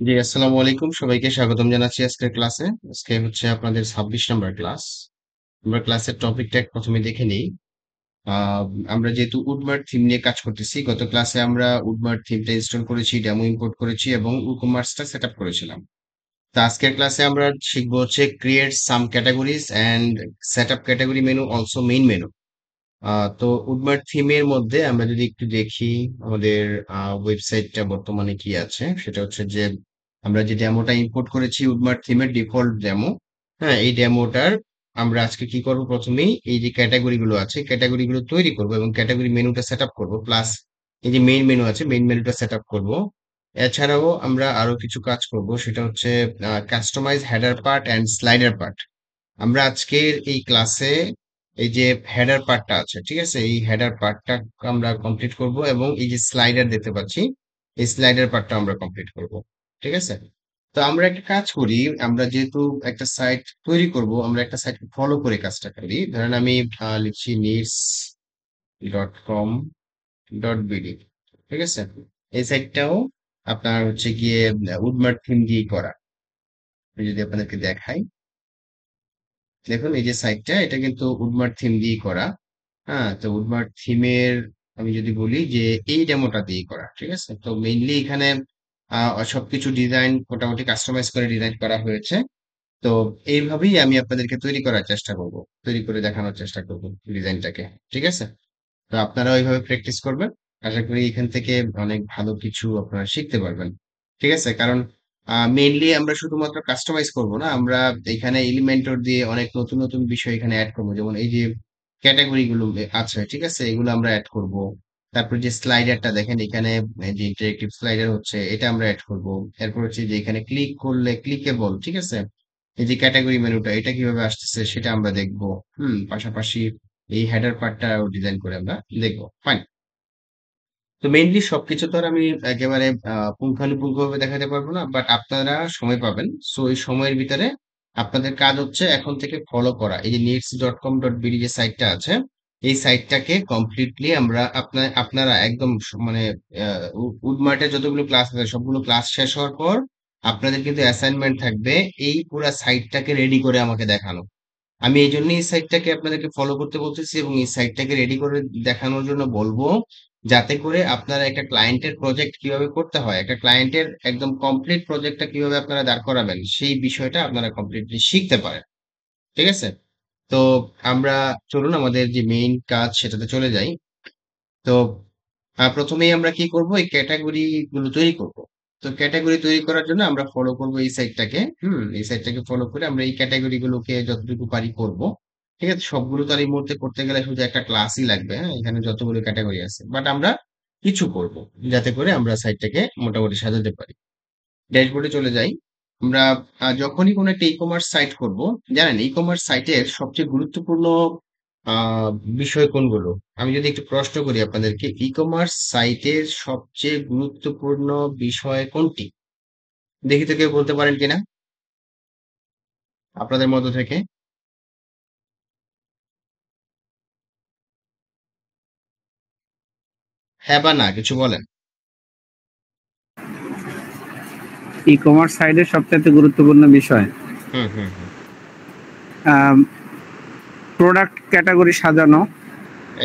জি, আসসালামু আলাইকুম। সবাইকে স্বাগতম জানাচ্ছি আজকের ক্লাসে। আজকে হচ্ছে আপনাদের 26 নম্বর ক্লাস। আমরা ক্লাসের টপিকটা প্রথমে দেখে নিই। আহ, আমরা যেহেতু উডমার্ট থিম নিয়ে কাজ করতেছি, গত ক্লাসে আমরা উডমার্ট থিমটা ইনস্টল করেছি, ডেমো ইম্পোর্ট করেছি এবং ইকমার্সটা সেট আপ করেছিলাম। তো আজকের ক্লাসে আমরা শিখবো হচ্ছে create some categories and set up category menu, also main menu. তো উডমার্ট থিমের মধ্যে আমরা যদি একটু দেখি, আমাদের ওয়েবসাইটটা বর্তমানে কি আছে সেটা হচ্ছে যে আমরা যে ডেমোটা ইম্পোর্ট করেছি উডমার্ট থিমের ডিফল্ট ডেমো। হ্যাঁ, এই ডেমোটার আমরা আজকে কি করব, প্রথমেই এই যে ক্যাটাগরি গুলো আছে ক্যাটাগরি গুলো তৈরি করব এবং ক্যাটাগরি মেনুটা সেট আপ করবো, প্লাস এই যে মেইন মেনু আছে মেইন মেনুটা সেট আপ করবো। এছাড়াও আমরা আরো কিছু কাজ করব, সেটা হচ্ছে customize header part and slider part. আমরা আজকের এই ক্লাসে এই যে হেডার পার্টটা আছে, ঠিক আছে, এই হেডার পার্টটা আমরা কমপ্লিট করব এবং এই যে স্লাইডার দেখতে পাচ্ছি এই স্লাইডার পার্টটা আমরা কমপ্লিট করব। ঠিক আছে, তো আমরা একটা কাজ করি। আমরা যেহেতু একটা সাইট তৈরি করব, আমরা একটা সাইট ফলো করে কাজটা করি। ধরেন আমি লিখছি needs.com.bd। ঠিক আছে, এই সাইটটাও আপনার হচ্ছে গিয়ে উডমার্ট থিম দিয়ে করা। আমি যদি আপনাদেরকে দেখাই, দেখুন এই যে সাইটটা, এটা কিন্তু উডমার্ট থিম দিয়ে করা। হ্যাঁ, তো উডমার্ট থিমের আমি যদি বলি যে এই ডেমোটা দিয়ে করা। ঠিক আছে, তো মেইনলি এখানে সবকিছু ডিজাইন মোটামুটি কাস্টমাইজ করে ডিজাইন করা হয়েছে। তো এইভাবেই আমি আপনাদেরকে তৈরি করার চেষ্টা করব, তৈরি করে দেখানোর চেষ্টা করব ডিজাইনটাকে। ঠিক আছে, তো আপনারা ওইভাবে প্র্যাকটিস করবেন। আশা করি এখান থেকে অনেক ভালো কিছু আপনারা শিখতে পারবেন। ঠিক আছে, কারণ মেইনলি আমরা শুধুমাত্র কাস্টমাইজ করব না, আমরা এখানে এলিমেন্টর দিয়ে অনেক নতুন নতুন বিষয় এখানে অ্যাড করব। যেমন এই যে ক্যাটাগরি গুলো আছে, ঠিক আছে, এগুলো আমরা অ্যাড করব। তারপর যে স্লাইডারটা দেখেন এখানে, এই যে ইন্টারেক্টিভ স্লাইডার হচ্ছে, এটা আমরা অ্যাড করব। এরপর হচ্ছে যে এখানে ক্লিক করলে ক্লিকেবল, ঠিক আছে, এই যে ক্যাটাগরি মেনুটা এটা কিভাবে আসতেছে সেটা আমরা দেখব। পাশাপাশি এই হেডার পার্টটাও ডিজাইন করে আমরা দেখবো। ফাইন। তো মেইনলি সবকিছু তো আর আমি একেবারে পুঙ্খানুপুঙ্খভাবে দেখাতে পারবো না, বাট আপনারা সময় পাবেন। সো এই সময়ের ভিতরে আপনাদের কাজ হচ্ছে এখন থেকে ফলো করা। এই যে needs.com.bd যে সাইটটা আছে, এই সাইটটাকে কমপ্লিটলি আমরা আপনারা একদম মানে উডমার্টের যতগুলো ক্লাস আছে সবগুলো ক্লাস শেষ হওয়ার পর আপনাদের কিন্তু অ্যাসাইনমেন্ট থাকবে এই পুরো সাইটটাকে রেডি করে আমাকে দেখানো। আমি এই জন্য এই সাইটটাকে আপনাদেরকে ফলো করতে বলতেছি এবং এই সাইটটাকে রেডি করে দেখানোর জন্য বলবো, যাতে করে আপনারা একটা ক্লায়েন্টের প্রজেক্ট কিভাবে করতে হয়, একটা ক্লায়েন্টের একদম কমপ্লিট প্রজেক্টটা কিভাবে আপনারা দাঁড় করাবেন সেই বিষয়টা আপনারা কমপ্লিটলি শিখতে পারেন। ঠিক আছে, তো আমরা চলুন আমাদের যে মেইন কাজ সেটাতে চলে যাই। তো প্রথমেই আমরা কি করব, এই ক্যাটাগরি গুলো তৈরি করব। তো ক্যাটাগরি তৈরি করার জন্য আমরা ফলো করব এই সাইটটাকে। এই সাইটটাকে ফলো করে আমরা এই ক্যাটাগরি গুলোকে যতটুকু পারি করব। ঠিক আছে, সবগুলো তো আর এই মুহূর্তে করতে গেলে শুধু একটা ক্লাসই লাগবে। হ্যাঁ, এখানে যতগুলো ক্যাটাগরি আছে, বাট আমরা কিছু করব যাতে করে আমরা সাইটটাকে মোটামুটি সাজাতে পারি। ড্যাশবোর্ডে চলে যাই। আমরা যখনই কোনো একটা ই কমার্স সাইট করব, জানেন ই কমার্স সাইটের সবচেয়ে গুরুত্বপূর্ণ আহ বিষয় কোনগুলো? আমি যদি একটু প্রশ্ন করি আপনাদেরকে, ই কমার্স সাইটের সবচেয়ে গুরুত্বপূর্ণ বিষয় কোনটি? দেখি তো কেউ বলতে পারেন কিনা আপনাদের মধ্য থেকে। হ্যাঁ বা না কিছু বলেন। ই কমার্স সাইটের সবচেয়ে গুরুত্বপূর্ণ বিষয় হুম হুম হুম প্রোডাক্ট ক্যাটাগরি সাজানো।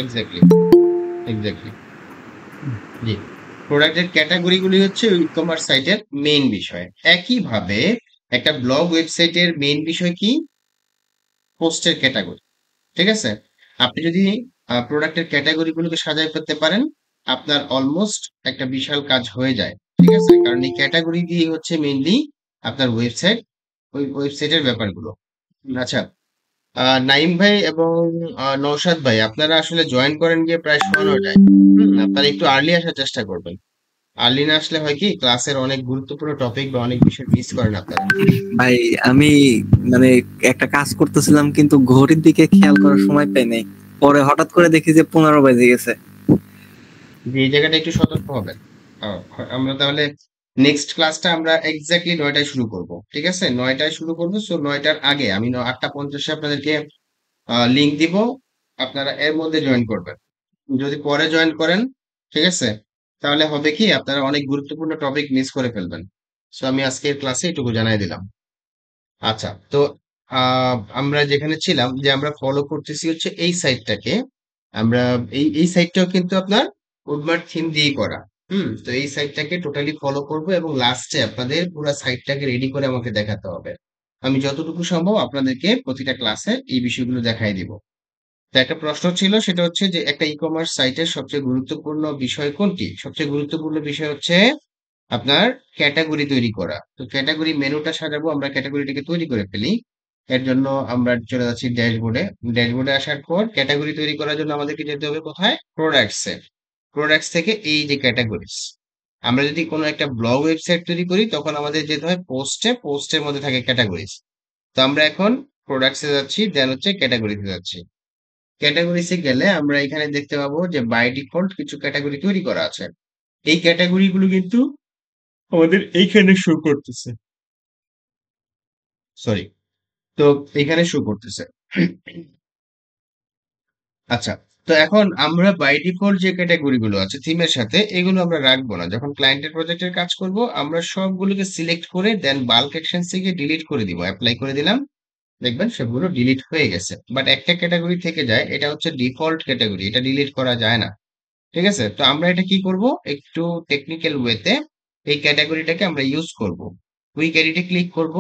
Exactly, exactly. জি, প্রোডাক্টের ক্যাটাগরি গুলি হচ্ছে ই কমার্স সাইটের মেইন বিষয়। একইভাবে একটা ব্লগ ওয়েবসাইটের মেইন বিষয় কি? পোস্টের ক্যাটাগরি। ঠিক আছে, আপনি যদি প্রোডাক্টের ক্যাটাগরি গুলোকে সাজায় ফেলতে পারেন, আপনার অলমোস্ট একটা বিশাল কাজ হয়ে যায়। ঠিক আছে, কারণ এই ক্যাটাগরি দিয়ে হচ্ছে মেইনলি আপনার ওয়েবসাইট, ওই ওয়েবসাইটের ব্যাপারগুলো। আচ্ছা, নাইম ভাই এবং নওশাদ ভাই, আপনারা আসলে জয়েন করেন গিয়ে প্রায় 9:30টায়। আপনারা একটু আর্লি আসার চেষ্টা করবেন। আর্লি না আসলে হয় কি, ক্লাসের অনেক গুরুত্বপূর্ণ টপিক বা অনেক বিষয় মিস করেন আপনারা। ভাই, আমি মানে একটা কাজ করতেছিলাম কিন্তু ঘড়ির দিকে খেয়াল করার সময় পাই নাই। পরে হঠাৎ করে দেখি যে 15 বেজে গেছে। যে এই জায়গাটা একটু সতর্ক হবেন। আহ, আমরা তাহলে নেক্সট ক্লাসটা আমরা এক্স্যাক্টলি 9:00টায় শুরু করব। ঠিক আছে, 9:00টায় শুরু করবো। সো 9:00টার আগে আমি 8:50-এ আপনাদেরকে লিংক দিব, আপনারা এর মধ্যে জয়েন করবেন। যদি পরে জয়েন করেন, ঠিক আছে, তাহলে হবে কি আপনারা অনেক গুরুত্বপূর্ণ টপিক মিস করে ফেলবেন। সো আমি আজকের ক্লাসে এটুকু জানাই দিলাম। আচ্ছা, তো আমরা যেখানে ছিলাম যে আমরা ফলো করতেছি হচ্ছে এই সাইটটাকে। আমরা এই সাইটটাও কিন্তু আপনার উডমার্ট থিম দিয়েই করা। তো এই সাইটটাকে টোটালি ফলো করব এবং লাস্টে আপনাদের পুরো সাইটটাকে রেডি করে আমাকে দেখাতে হবে। আমি যতটুকু সম্ভব আপনাদেরকে প্রতিটা ক্লাসে এই বিষয়গুলো দেখাই দিব। তো একটা প্রশ্ন ছিল, সেটা হচ্ছে যে একটা ই কমার্স সাইটের সবচেয়ে গুরুত্বপূর্ণ বিষয় কোনটি? সবচেয়ে গুরুত্বপূর্ণ বিষয় হচ্ছে আপনার ক্যাটাগরি তৈরি করা। তো ক্যাটাগরি মেনুটা সাজাবো, আমরা ক্যাটাগরিটাকে তৈরি করে ফেলি। এর জন্য আমরা চলে যাচ্ছি ড্যাশবোর্ডে। ড্যাশবোর্ডে আসার পর ক্যাটাগরি তৈরি করার জন্য আমাদেরকে যেতে হবে কোথায়? প্রোডাক্টসে। প্রোডাক্টস থেকে এই যে ক্যাটাগরিজ, আমরা যদি কোনো একটা ব্লগ ওয়েবসাইট তৈরি করি তখন আমাদের যেতে হয় পোস্টে। পোস্টের মধ্যে থাকে ক্যাটাগরিজ। তো আমরা এখন প্রোডাক্টসে যাচ্ছি, দেন হচ্ছে ক্যাটাগরিতে যাচ্ছি। ক্যাটাগরিজে গেলে আমরা এখানে দেখতে পাবো যে বাই ডিফল্ট কিছু ক্যাটাগরি তৈরি করা আছে। এই ক্যাটাগরি গুলো কিন্তু আমাদের এইখানে শো করতেছে। সরি, তো এখানে শো করতেছে। আচ্ছা, তো এখন আমরা বাই ডিফল্ট যে ক্যাটাগরি গুলো আছে থিমের সাথে, এগুলো আমরা রাখবো না। যখন ক্লায়েন্টের প্রজেক্টের কাজ করব আমরা সবগুলোকে সিলেক্ট করে দেন বাল্ক অ্যাকশন থেকে ডিলিট করে দিব, অ্যাপ্লাই করে দিলাম। দেখবেন সবগুলো ডিলিট হয়ে গেছে, বাট একটা ক্যাটাগরি থেকে যায়, এটা হচ্ছে ডিফল্ট ক্যাটাগরি, এটা ডিলিট করা যায় না। ঠিক আছে, তো আমরা এটা কি করব, একটু টেকনিক্যাল ওয়েতে এই ক্যাটাগরিটাকে আমরা ইউজ করব। কুইক এডিটে ক্লিক করব,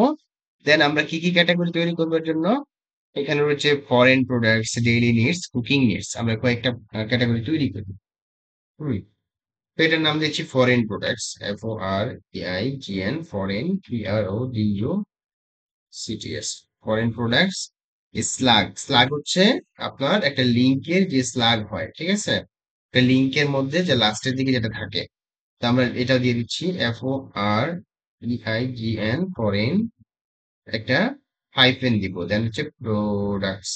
দেন আমরা কি কি ক্যাটাগরি তৈরি করবার জন্য এখানে রয়েছে foreign products, daily needs, cooking needs, আমরা কয়েকটা ক্যাটাগরি তৈরি করি। হুম তো এটার নাম দিচ্ছি foreign products, FOREIGN, foreign, PRODUCTS, foreign products. Slug, slug হচ্ছে আপনার একটা লিঙ্কের যে স্লাগ হয়, ঠিক আছে, একটা লিঙ্কের মধ্যে যে লাস্টের দিকে যেটা থাকে। তো আমরা এটা দিয়ে দিচ্ছি FOREIGN, ফরেন, একটা হাইফেন দিব, দেন হচ্ছে প্রোডাক্টস।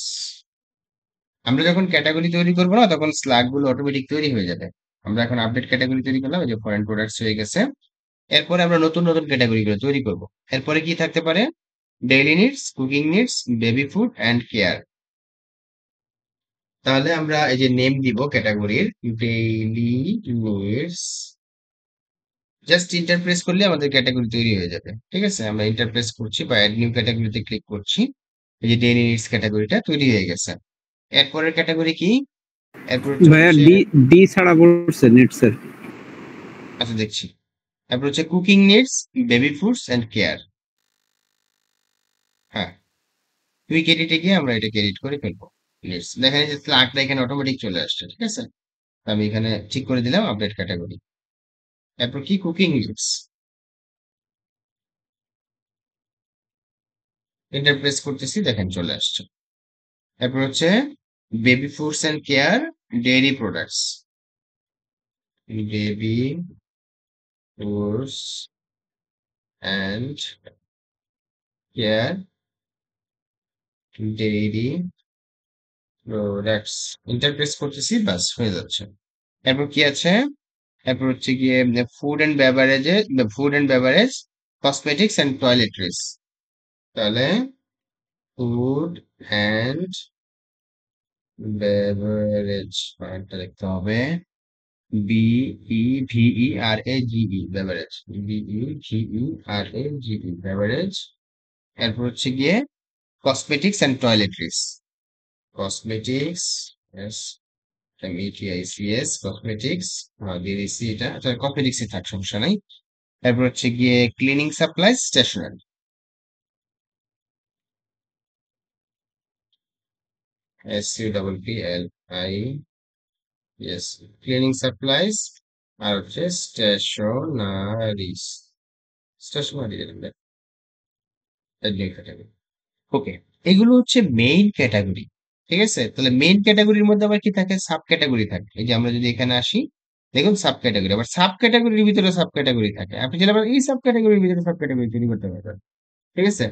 আমরা যখন ক্যাটাগরি তৈরি করবো না তখন স্ল্যাগ গুলো অটোমেটিক তৈরি হয়ে যাবে। আমরা এখন আপডেট ক্যাটাগরি তৈরি করলাম, এই যে ফরেন প্রোডাক্টস হয়ে গেছে। এরপরে আমরা নতুন নতুন ক্যাটাগরি গুলো তৈরি করব। এরপরে কি থাকতে পারে? Daily needs, cooking needs, baby food and care. তাহলে আমরা এই যে নেম দিব ক্যাটাগরির, ডেইলি নিডস, জাস্ট ইন্টারপ্রেস করলে আমাদের ক্যাটাগরি তৈরি হয়ে যাবে। ঠিক আছে, আমরা ইন্টারপ্রেস করছি বা অ্যাড নিউ ক্যাটাগরিতে ক্লিক করছি, এই যে ডেইলি নিডস ক্যাটাগরিটা তৈরি হয়ে গেছে। এরপরের ক্যাটাগরি কি? এরপর ভাইয়া হচ্ছে, ডি ডি ছাড়া পড়ছে নেটসের। আচ্ছা দেখছি। তারপর হচ্ছে cooking needs, baby foods and care. হ্যাঁ, কুইক এডিটে গিয়ে আমরা এটাকে এডিট করে ফেলবো। নিডস, দেখেন এই যে স্ল্যাগটা এখানে অটোমেটিক চলে আসছে। ঠিক আছে, আমি এখানে ঠিক করে দিলাম আপডেট ক্যাটাগরি। এরপর কি? কুকিং নিডস, ইন্টারপ্রেস করতেছি, দেখেন চলে আসছে। এরপর হচ্ছে baby foods and care, dairy products, baby foods and care, dairy products, ইন্টারপ্রেস করতেছি, বাস হয়ে যাচ্ছে। এরপর কি আছে? এরপর হচ্ছে গিয়ে food and beverage, cosmetics and toiletries. তাহলে ফুড এন্ড বেভারেজ, একটা লিখতে হবে, BEVERAGE, বেভারেজ, BEVERAGE, বেভারেজ। এরপর হচ্ছে গিয়ে cosmetics and toiletries, cosmetics, METICS, cosmetics দিয়ে দিচ্ছি, এটা কসমেটিক্সই থাক, সমস্যা নাই। তারপর হচ্ছে গিয়ে cleaning supplies, stationery, SUPPLI, cleaning supplies. আর হচ্ছে স্টেশনারিজ, স্টেশনারি, ওকে। এগুলো হচ্ছে মেইন ক্যাটাগরি। ঠিক আছে, তাহলে মেইন ক্যাটাগরির মধ্যে আবার কি থাকে? সাব ক্যাটাগরি থাকে। এই যে আমরা যদি এখানে আসি, দেখুন সাব ক্যাটাগরি, আবার সাব ক্যাটাগরির ভিতরে সাব ক্যাটাগরি থাকে। আপনি চাইলে আবার এই সাব ক্যাটাগরির ভিতরে সাব ক্যাটাগরি তৈরি করতে পারবেন। ঠিক আছে,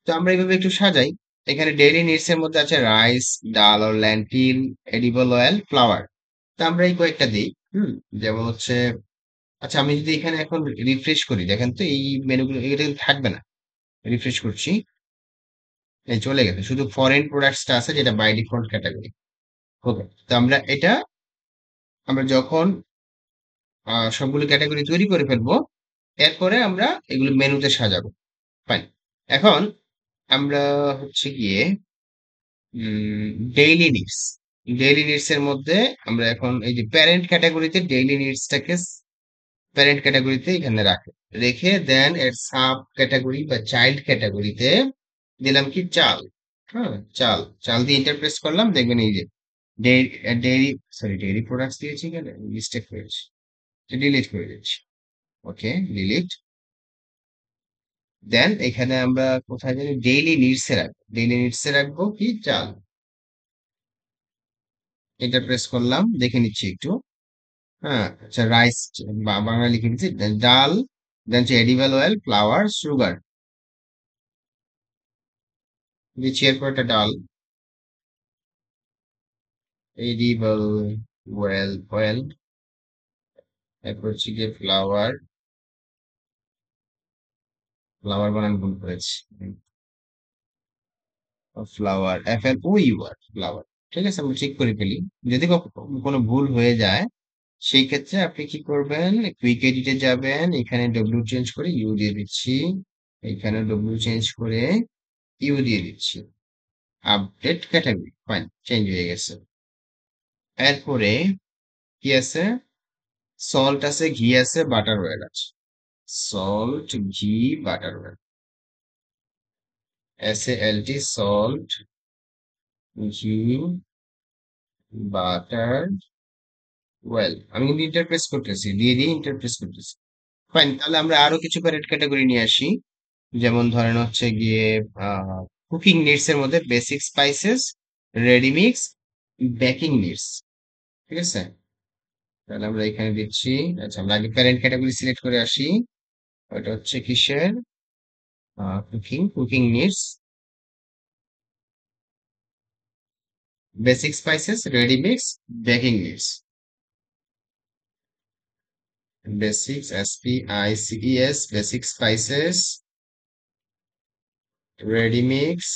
তো আমরা এইভাবে একটু সাজাই। এখানে ডেইলি নিডস এর মধ্যে আছে রাইস, ডাল ও ল্যান্টিল, এডিবল অয়েল, ফ্লাওয়ার। তো আমরা এই কয়েকটা দিই। যেমন হচ্ছে, আচ্ছা আমি যদি এখানে এখন রিফ্রেশ করি, দেখেন তো এই মেনুগুলো এটা কিন্তু থাকবে না। রিফ্রেশ করছি, এই চলে গেছে, শুধু ফরেন প্রোডাক্টসটা আছে যেটা বাই ডিফল্ট ক্যাটাগরি। ওকে, তো আমরা যখন সবগুলো ক্যাটাগরি তৈরি করে ফেলবো, এরপরে আমরা এগুলো মেনুতে সাজাবো। ফাইন। এখন আমরা হচ্ছে গিয়ে ডেইলি নিডস, ডেইলি নিডস এর মধ্যে আমরা এখন এই যে প্যারেন্ট ক্যাটাগরিতে ডেইলি নিডসটাকে প্যারেন্ট ক্যাটাগরিতে এখানে রেখে দেন এর সাব ক্যাটাগরি বা চাইল্ড ক্যাটাগরিতে দিলাম কি চাল। হ্যাঁ, চাল চাল দিয়ে ইন্টারপ্রেস করলাম, দেখবেন এই যে ডেইরি, সরি ডেইরি প্রোডাক্টস দিয়েছি, এখানে মিস্টেক হয়েছে, ডিলিট করে দিচ্ছি। ওকে, ডিলিট। দেন এখানে আমরা কোথায় জানি ডেইলি নিডস এ রাখবো, ডেইলি নিডস এ রাখবো কি চাল। ইন্টারপ্রেস করলাম, দেখে নিচ্ছি একটু। হ্যাঁ, আচ্ছা রাইস বাংলা লিখে দিচ্ছি, ডাল, দেন হচ্ছে এডিবল অয়েল, ফ্লাওয়ার, সুগার দিচ্ছি, এরপর একটা ডাল, এডিবল অয়েল, এরপর হচ্ছে গিয়ে ফ্লাওয়ার, ফ্লাওয়ার বানান ভুল করেছি, ফ্লাওয়ার FLOUR ফ্লাওয়ার। ঠিক আছে, আমি ঠিক করে ফেলি। যদি কোনো ভুল হয়ে যায় সেই ক্ষেত্রে আপনি কি করবেন, কুইক এডিটে যাবেন, এখানে ডব্লিউ চেঞ্জ করে ইউ দিয়ে দিচ্ছি, এখানে ডব্লিউ চেঞ্জ করে ইউ দিয়ে দিচ্ছি, আপডেট ক্যাটাগরি, ফাইন, চেঞ্জ হয়ে গেছে। এরপরে কি আছে, সল্ট আছে, ঘি আছে, বাটার অয়েল আছে, সল্ট, ঘি, বাটার অয়েল, SALT, সল্ট, ঘি, বাটার অয়েল। আমি কিন্তু ইন্টারপ্রেস করতেছি, দিয়ে দিয়ে ইন্টারপ্রেস করতেছি। ফাইন, তাহলে আমরা আরো কিছু প্যারেট ক্যাটাগরি নিয়ে আসি। যেমন ধরেন হচ্ছে গিয়ে কুকিং নিডস এর মধ্যে basic spices, ready mix, baking needs. ঠিক আছে, তাহলে আমরা এখানে দিচ্ছি। আচ্ছা, আমরা আগে প্যারেন্ট ক্যাটাগরি সিলেক্ট করে আসি। ওটা হচ্ছে কিসের, cooking needs, basic spices, ready mix, baking needs. Basics, SPICES, basic spices, ready mix,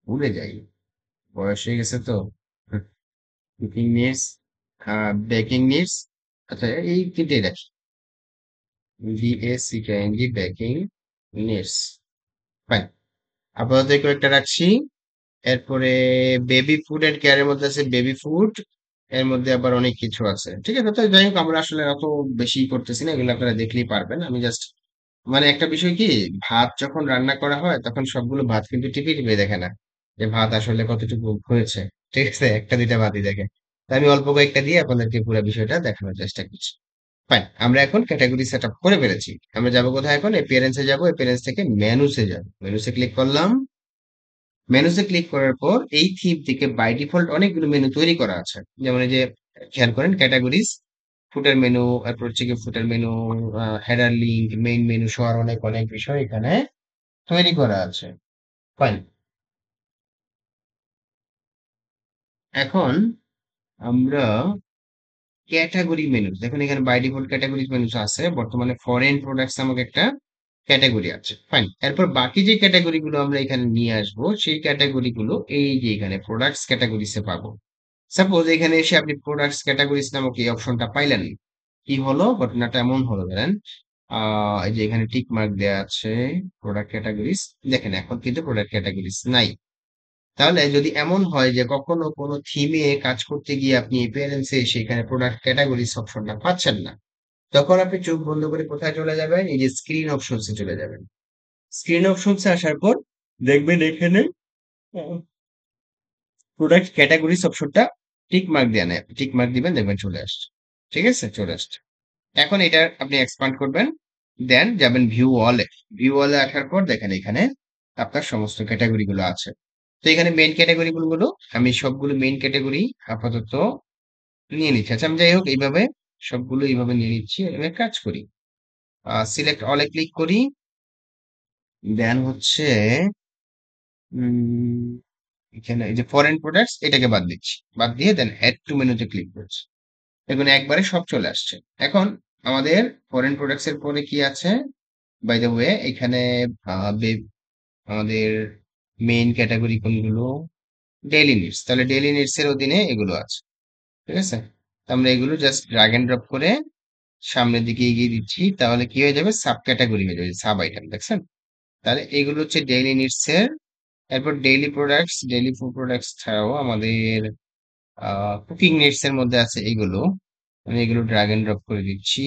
ভুলে যাই, বয়স হয়ে গেছে তো, কুকিং নিডস, বেকিং নিডস। আচ্ছা, এই তিনটেই রাখি, BACKING, বেকিং নিডস। ফাইন, আপাতত এই কয়েকটা রাখছি। এরপরে বেবি ফুড এন্ড কেয়ারের মধ্যে আছে বেবি ফুড, এর মধ্যে আবার অনেক কিছু আছে। ঠিক আছে, তো যাই হোক, আমরা আসলে অত বেশি করতেছি না, এগুলো আপনারা দেখলেই পারবেন। আমি জাস্ট মানে একটা বিষয় কি, ভাত যখন রান্না করা হয় তখন সবগুলো ভাত কিন্তু টিপে টিপে দেখে না যে ভাত আসলে কতটুকু হয়েছে। ঠিক আছে, একটা দুইটা ভাতই দেখে। তো আমি অল্প কয়েকটা দিয়ে আপনাদেরকে পুরো বিষয়টা দেখানোর চেষ্টা করছি। ফাইন, আমরা এখন ক্যাটাগরি সেট আপ করে ফেলেছি। আমরা যাবো কোথায় এখন, অ্যাপিয়ারেন্সে যাবো, অ্যাপিয়ারেন্স থেকে মেনুসে যাবো, মেনুসে ক্লিক করলাম। মেনুতে ক্লিক করার পর এই থিম থেকে বাই ডিফল্ট অনেকগুলো মেনু তৈরি করা আছে। যেমন এই যে খেয়াল করেন, ক্যাটাগরিজ, ফুটার মেনু, তারপর হচ্ছে কি ফুটার menu, header link, main menu সহ আর অনেক অনেক বিষয় এখানে তৈরি করা আছে। ফাইন, এখন আমরা ক্যাটাগরি মেনু, দেখুন এখানে বাই ডিফল্ট ক্যাটাগরি মেনু আছে, বর্তমানে ফরেন প্রোডাক্টস নামক একটা ক্যাটাগরি আছে। ফাইন, এরপর বাকি যে ক্যাটাগরি গুলো আমরা এখানে নিয়ে আসবো সেই ক্যাটাগরি গুলো এই যে এখানে প্রোডাক্টস ক্যাটাগরিতে পাবো। সাপোজ এখানে এসে আপনি প্রোডাক্টস ক্যাটাগরিজ নামক এই অপশনটা পাইলেন, কি হলো, ঘটনাটা এমন হলো, ধরেন এই যে এখানে টিক মার্ক দেওয়া আছে প্রোডাক্ট ক্যাটাগরিজ, দেখেন এখন কিন্তু প্রোডাক্ট ক্যাটাগরিজ নাই। তাহলে যদি এমন হয় যে কখনো কোনো থিমে কাজ করতে গিয়ে আপনি এপিয়ারেন্সে সেখানে প্রোডাক্ট ক্যাটাগরিজ অপশনটা পাচ্ছেন না, তখন আপনি চোখ বন্ধ করে কোথায় চলে যাবেন, এই যে স্ক্রিন অপশনসে চলে যাবেন। স্ক্রিন অপশনসে আসার পর দেখবেন এখানে প্রোডাক্ট ক্যাটাগরিজ অপশনটা টিক মার্ক দেয়া নেই, টিক মার্ক দিবেন, দেখবেন চলে আসছে। ঠিক আছে, চলে আসছে। এখন এটা আপনি এক্সপান্ড করবেন, দেন যাবেন ভিউ ওয়ালে। ভিউ ওয়ালে আসার পর দেখেন এখানে আপনার সমস্ত ক্যাটাগরি গুলো আছে। তো এখানে মেইন ক্যাটাগরি গুলো আমি সবগুলো মেইন ক্যাটাগরি আপাতত নিয়ে নিচ্ছি। আচ্ছা, আমি যাই হোক এইভাবে সবগুলো এইভাবে নিয়ে নিচ্ছি, এভাবে কাজ করি। সিলেক্ট অলে ক্লিক করি, দেন হচ্ছে উম, এখানে এই যে ফরেন প্রোডাক্টস এটাকে বাদ দিচ্ছি, বাদ দিয়ে দেন অ্যাড টু মেনুতে ক্লিক করছি। দেখুন একবারে সব চলে আসছে। এখন আমাদের ফরেন প্রোডাক্টস এর পরে কি আছে, বাই দ্য ওয়ে এখানে আমাদের মেইন ক্যাটাগরি কোনগুলো, ডেইলি নিডস, তাহলে ডেইলি নিডস এর অধীনে এগুলো আছে। ঠিক আছে, তো আমরা এগুলো জাস্ট ড্রাগ এন্ড ড্রপ করে সামনের দিকে এগিয়ে দিচ্ছি, তাহলে কি হয়ে যাবে? সাব ক্যাটাগরি হয়ে যাবে, সাব আইটেম, দেখছেন? তাহলে এইগুলো হচ্ছে ডেইলি নিডস এর। এরপর daily products, daily food products ছাড়াও আমাদের কুকিং নিডস এর মধ্যে আছে এইগুলো। আমি এগুলো ড্রাগ এন্ড ড্রপ করে দিচ্ছি।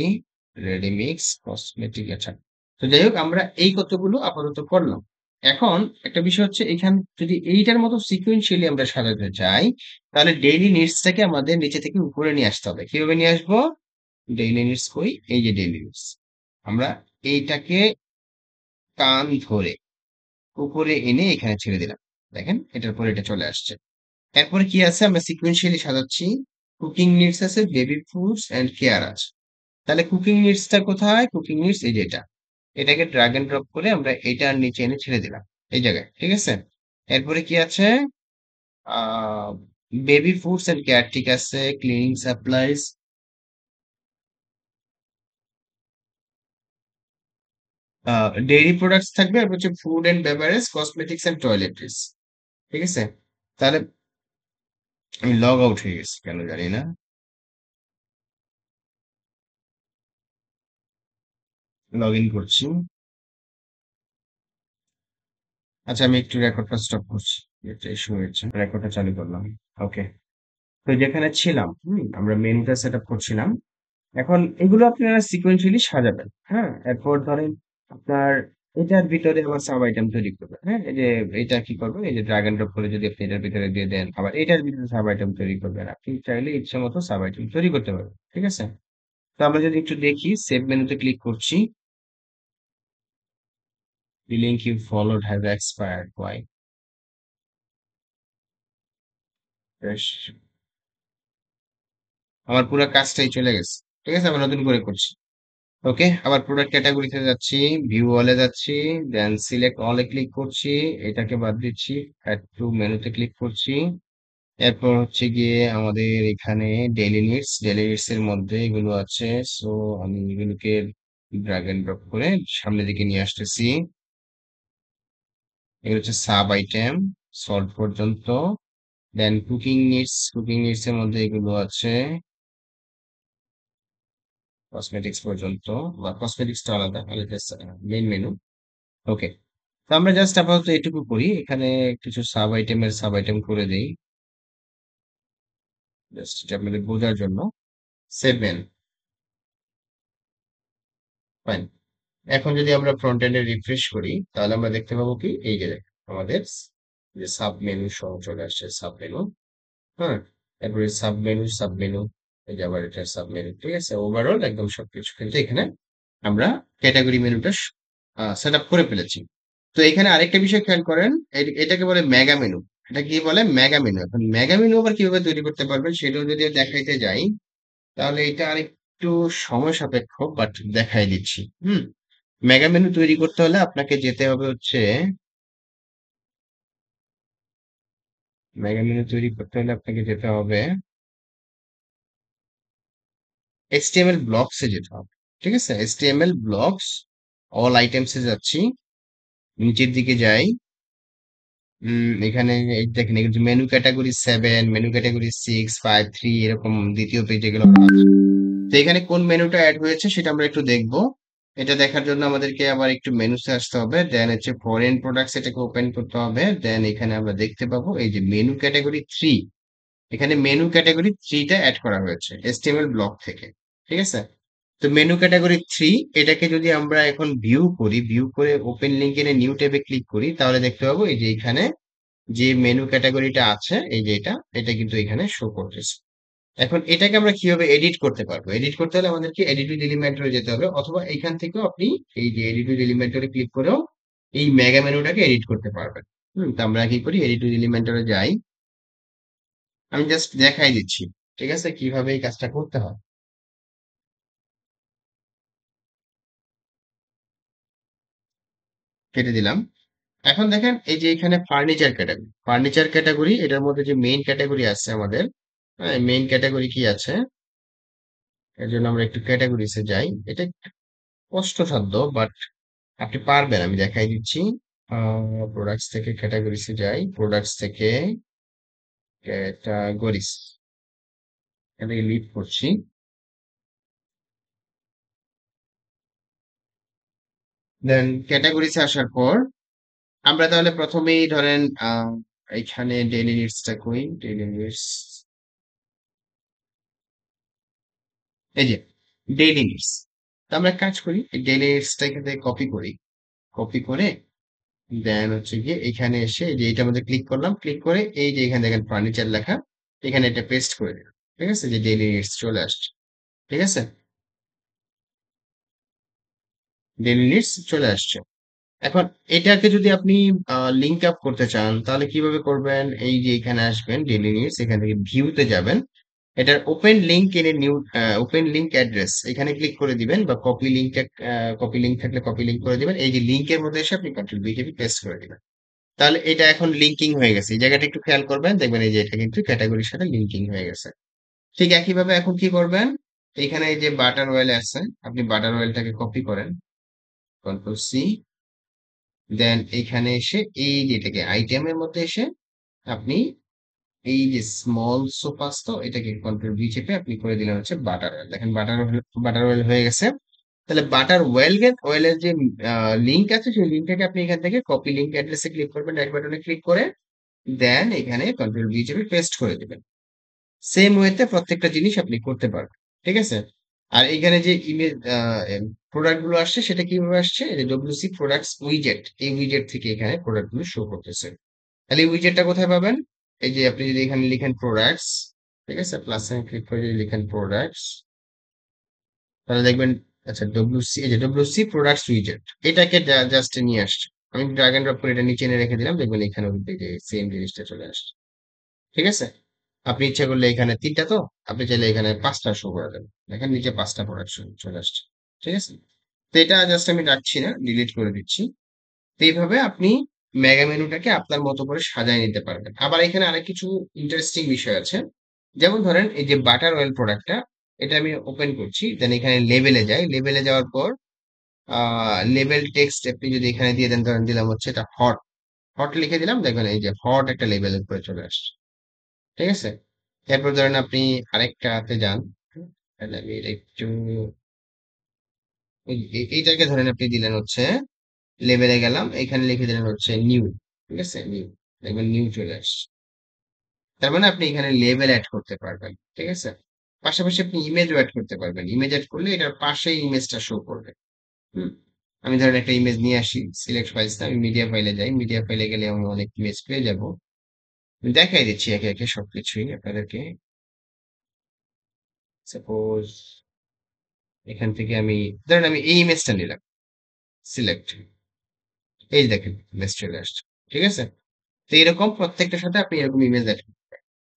রেডি মিক্স, কসমেটিক, আচ্ছা। তো যাই হোক, আমরা এই কতগুলো আপাতত করলাম। এখন একটা বিষয় হচ্ছে, এখানে যদি এইটার মতো সিকুয়েন্সিয়ালি আমরা সাজাতে চাই, তাহলে ডেইলি নিডসটাকে আমাদের নিচে থেকে উপরে নিয়ে আসতে হবে। কিভাবে নিয়ে আসবো? ডেইলি নিডস কই? এই যে ডেইলি নিডস, আমরা এইটাকে টান ধরে উপরে এনে এখানে ছেড়ে দিলাম। দেখেন, এটার পরে এটা চলে আসছে। এরপরে কি আছে? আমরা সিকুয়েন্সিয়ালি সাজাচ্ছি। কুকিং নিডস আছে, বেবি ফুডস এন্ড কেয়ার আছে। তাহলে কুকিং নিডসটা কোথায়? কুকিং নিডস এই যে এটা। এটাকে ড্রাগ এন্ড ড্রপ করে আমরা এটার নিচে এনে ছেড়ে দিলাম এই জায়গায়, ঠিক আছে? এরপরে কি আছে? Ah baby foods and care, ঠিক আছে। ক্লিনিং সাপ্লাইজ, ডেইরি প্রোডাক্টস থাকবে। এরপর হচ্ছে food and beverage, cosmetics and toiletries, ঠিক আছে? তাহলে আমি লগ আউট হয়ে গেছি কেন জানি না। লগ ইন করছি। আচ্ছা, আমি একটু রেকর্ডটা স্টপ করছি, এটা ইস্যু হয়েছে। রেকর্ডটা চালু করলাম। ওকে। তো যেখানে ছিলাম, আমরা মেনুটা সেট আপ করছিলাম। এখন এগুলো আপনারা সিকোয়েন্সিয়ালি সাজাবেন। হ্যাঁ, এরপর ধরেন আপনার এটার ভিতরে আবার সাব আইটেম তৈরি করবেন। হ্যাঁ, এই যে এটা কি করবেন? এই যে ড্রাগ এন্ড ড্রপ করে যদি আপনি এটার ভিতরে দিয়ে দেন, আবার এটার ভিতরে সাব আইটেম তৈরি করবেন। আপনি চাইলে ইচ্ছে মতো সাব আইটেম তৈরি করতে পারবেন, ঠিক আছে? তো আমরা যদি একটু দেখি, সেভ মেনুতে ক্লিক করছি। The link you followed has expired. Why? বেশ, আমার পুরো কাজটাই চলে গেছে। ঠিক আছে, আবার নতুন করে করছি। ওকে, আবার প্রোডাক্ট ক্যাটাগরিতে যাচ্ছি, ভিউ অলে যাচ্ছি, দেন সিলেক্ট অলে ক্লিক করছি, এটাকে বাদ দিচ্ছি, অ্যাড টু মেনুতে ক্লিক করছি। এরপর হচ্ছে গিয়ে আমাদের এখানে ডেইলি নিডস এর মধ্যে এগুলো আছে। সো আমি এগুলোকে ড্রাগ এন্ড ড্রপ করে সামনের দিকে নিয়ে আসতেছি। এগুলো হচ্ছে সাব আইটেম, সল্ট পর্যন্ত। দেন কুকিং নিডস এর মধ্যে এগুলো আছে, কসমেটিক্স পর্যন্ত। বা কসমেটিক্সটা আলাদা, মেইন মেনু। ওকে। তো আমরা জাস্ট আপাতত এটুকু করি, এখানে কিছু সাব আইটেম করে দেই, জাস্ট এটা আপনাদের বোঝার জন্য। 7, ফাইন। এখন যদি আমরা ফ্রন্ট এন্ডে রিফ্রেশ করি, তাহলে আমরা দেখতে পাবো কি, এই যে দেখেন, আমাদের যে সাব মেনু সহ চলে আসছে, সাব মেনু। হ্যাঁ, তারপরে সাব মেনু, এই যে আবার এটা সাব মেনু, ঠিক আছে? ওভারঅল একদম সবকিছু কিন্তু এখানে আমরা ক্যাটাগরি মেনুটা সেট আপ করে ফেলেছি। তো এখানে আরেকটা বিষয় খেয়াল করেন, এটাকে বলে মেগা মেনু। এটা কি বলে? Mega menu. এখন মেগা মেনু আবার কিভাবে তৈরি করতে পারবেন সেটাও যদি দেখাইতে যাই, তাহলে এটা আরেকটু সময় সাপেক্ষ, বাট দেখাই দিচ্ছি। মেগা মেনু তৈরি করতে হলে আপনাকে যেতে হবে হচ্ছে, মেগা মেনু তৈরি করতে হলে আপনাকে যেতে হবে HTML ব্লকস এ যেতে হবে, ঠিক আছে? HTML ব্লকস, অল আইটেমস এ যাচ্ছি, নিচের দিকে যাই। এখানে এই দেখেন, এগুলো মেনু ক্যাটাগরি 7, মেনু ক্যাটাগরি 6, 5, 3, এরকম দ্বিতীয় পেজে গেলে আছে। তো এখানে কোন মেনুটা অ্যাড হয়েছে সেটা আমরা একটু দেখবো। এটা দেখার জন্য আমাদেরকে আবার একটু মেনুতে আসতে হবে, দেন হচ্ছে ফরেন প্রোডাক্টস, এটাকে ওপেন করতে হবে। দেন এখানে আমরা দেখতে পাবো এই যে মেনু ক্যাটাগরি 3, এখানে মেনু ক্যাটাগরি 3টা অ্যাড করা হয়েছে HTML ব্লক থেকে, ঠিক আছে? তো মেনু ক্যাটাগরি 3, এটাকে যদি আমরা এখন ভিউ করি, ভিউ করে ওপেন লিংক এনে নিউ ট্যাবে ক্লিক করি, তাহলে দেখতে পাবো এই যে এখানে যে মেনু ক্যাটাগরিটা আছে, এই যে এটা কিন্তু এখানে শো করতেছে। এখন এটাকে আমরা কিভাবে এডিট করতে পারবো? এডিট করতে হলে আমাদেরকে এডিট উইথ এলিমেন্টরে যেতে হবে, অথবা এখান থেকেও আপনি এই যে এডিট উইথ এলিমেন্টরে ক্লিক করেও এই মেগা মেনুটাকে এডিট করতে পারবেন। তো আমরা কি করি, এডিট উইথ এলিমেন্টরে যাই। আমি জাস্ট দেখাই দিচ্ছি, ঠিক আছে, কিভাবে এই কাজটা করতে হয়। কেটে দিলাম। এখন দেখেন, এই যে এখানে ফার্নিচার ক্যাটাগরি, এটার মধ্যে যে মেইন ক্যাটাগরি আছে আমাদের, হ্যাঁ, মেইন ক্যাটাগরি কি আছে, এর জন্য আমরা একটু ক্যাটাগরিসে যাই। এটা একটু কষ্টসাধ্য, বাট আপনি পারবেন, আমি দেখাই দিচ্ছি। প্রোডাক্টস থেকে ক্যাটাগরিসে যাই, প্রোডাক্টস থেকে ক্যাটাগরিস, এখান থেকে লিড করছি। দেন ক্যাটাগরিতে আসার পর আমরা তাহলে প্রথমেই ধরেন এখানে ডেইলি নিডসটা করি, ডেইলি নিডস, এই যে ডেইলি নিডস। তো আমরা এক কাজ করি, ডেইলি নিডসটা এখান থেকে কপি করি, কপি করে দেন হচ্ছে গিয়ে এখানে এসে এই যে এটার মধ্যে ক্লিক করলাম, ক্লিক করে এই যে এখানে দেখেন ফার্নিচার লেখা, এখানে এটা পেস্ট করে দিলাম। ঠিক আছে, যে ডেইলি নিডস চলে আসছে। ঠিক আছে, ডেইলি নিডস চলে আসছে। এখন এটাকে যদি আপনি লিঙ্ক আপ করতে চান তাহলে কিভাবে করবেন? এই যে এখানে আসবেন ডেইলি নিডস, এখান থেকে ভিউতে যাবেন, এটার open link in a new, open link address এখানে ক্লিক করে দিবেন, বা কপি লিংক, কপি লিংক থাকলে কপি লিংক করে দিবেন। এই যে লিংকের মধ্যে এসে আপনি কন্ট্রোল বিজেপি পেস্ট করে দিবেন। তাহলে এটা এখন লিঙ্কিং হয়ে গেছে। এই জায়গাটা একটু খেয়াল করবেন, দেখবেন এই যে এটা কিন্তু ক্যাটাগরির সাথে লিঙ্কিং হয়ে গেছে। ঠিক একইভাবে এখন কি করবেন, এখানে এই যে বাটার অয়েল আছে, আপনি বাটার অয়েলটাকে কপি করেন, কন্ট্রোল সি, দেন এখানে এসে এই যেটাকে আইটেমের মধ্যে এসে আপনি এই যে স্মল সোপাস, তো এটাকে কন্ট্রোল ভি চেপে আপনি করে দিলেন হচ্ছে বাটার অয়েল। দেখেন বাটার অয়েল হয়ে গেছে। তাহলে বাটার অয়েলের যে লিংক আছে সেই লিঙ্কটাকে আপনি এখান থেকে কপি লিংক অ্যাড্রেসে ক্লিক করবেন, রাইট বাটনে ক্লিক করে দেন এখানে কন্ট্রোল ভি চেপে পেস্ট করে দিবেন। সেম ওয়েতে প্রত্যেকটা জিনিস আপনি করতে পারবেন। ঠিক আছে, আর এখানে যে ইমেজ প্রোডাক্ট গুলো আসছে সেটা কিভাবে আসছে, ডব্লিউসি প্রোডাক্টস উইজেট, এই উইজেট থেকে এখানে প্রোডাক্ট গুলো শো করতেছে। তাহলে এই উইজেটটা কোথায় পাবেন? এই যে আপনি যদি এখানে লিখেন প্রোডাক্টস, ঠিক আছে, প্লাস সাইন ক্লিক করে যদি লিখেন প্রোডাক্টস, তাহলে দেখবেন আচ্ছা ডব্লিউসি, এই যে ডব্লিউসি প্রোডাক্টস উইজেট, এটাকে জাস্ট নিয়ে আসছে। আমি ড্র্যাগ এন্ড ড্রপ করে এটা নিচে এনে রেখে দিলাম, দেখবেন এখানে যে সেম জিনিসটা চলে আসছে। ঠিক আছে, আপনি ইচ্ছা করলে এখানে 3টা, তো আপনি চাইলে এখানে 5টা শো করে দেবেন, দেখেন নিচে 5টা প্রোডাক্ট চলে আসছে। ঠিক আছে, তো এটা জাস্ট আমি রাখছি না, ডিলিট করে দিচ্ছি। তো এইভাবে আপনি মেগা মেনুটাকে আপনার মতো করে সাজায় নিতে পারবেন। আবার এখানে আরেক কিছু ইন্টারেস্টিং বিষয় আছে, যেমন ধরেন এই যে বাটার অয়েল প্রোডাক্টটা, এটা আমি ওপেন করছি, দেন এখানে লেবেলে যাই, লেবেলে যাওয়ার পর লেবেল টেক্সট আপনি যদি এখানে দিয়ে দেন, ধরেন দিলাম হচ্ছে এটা হট, হট লিখে দিলাম, দেখবেন এই যে হট একটা লেবেল উপরে চলে আসছে। ঠিক আছে, এরপর ধরেন আপনি আরেকটাতে যান, তাহলে আমি এটা একটু এইটাকে ধরেন আপনি দিলেন হচ্ছে লেবেলে গেলাম, এখানে লিখে দিলেন হচ্ছে নিউ। ঠিক আছে, নিউ, দেখবেন নিউ চলে আসছে। তার মানে আপনি এখানে লেবেল অ্যাড করতে পারবেন। ঠিক আছে, পাশাপাশি আপনি ইমেজও অ্যাড করতে পারবেন। ইমেজ অ্যাড করলে এটার পাশে ইমেজটা শো করবে। হুম, আমি ধরেন একটা ইমেজ নিয়ে আসি, সিলেক্ট ফাইলস, আমি মিডিয়া ফাইলে যাই, মিডিয়া ফাইলে গেলে আমি অনেক ইমেজ পেয়ে যাব। দেখাই দিচ্ছি একে একে সবকিছুই আপনাদেরকে। সাপোজ এখান থেকে আমি ধরেন আমি এই ইমেজটা নিলাম, সিলেক্ট, এই যে দেখেন ইমেজ চলে আসছে। ঠিক আছে, তো এরকম প্রত্যেকটার সাথে আপনি এরকম ইমেজ অ্যাড,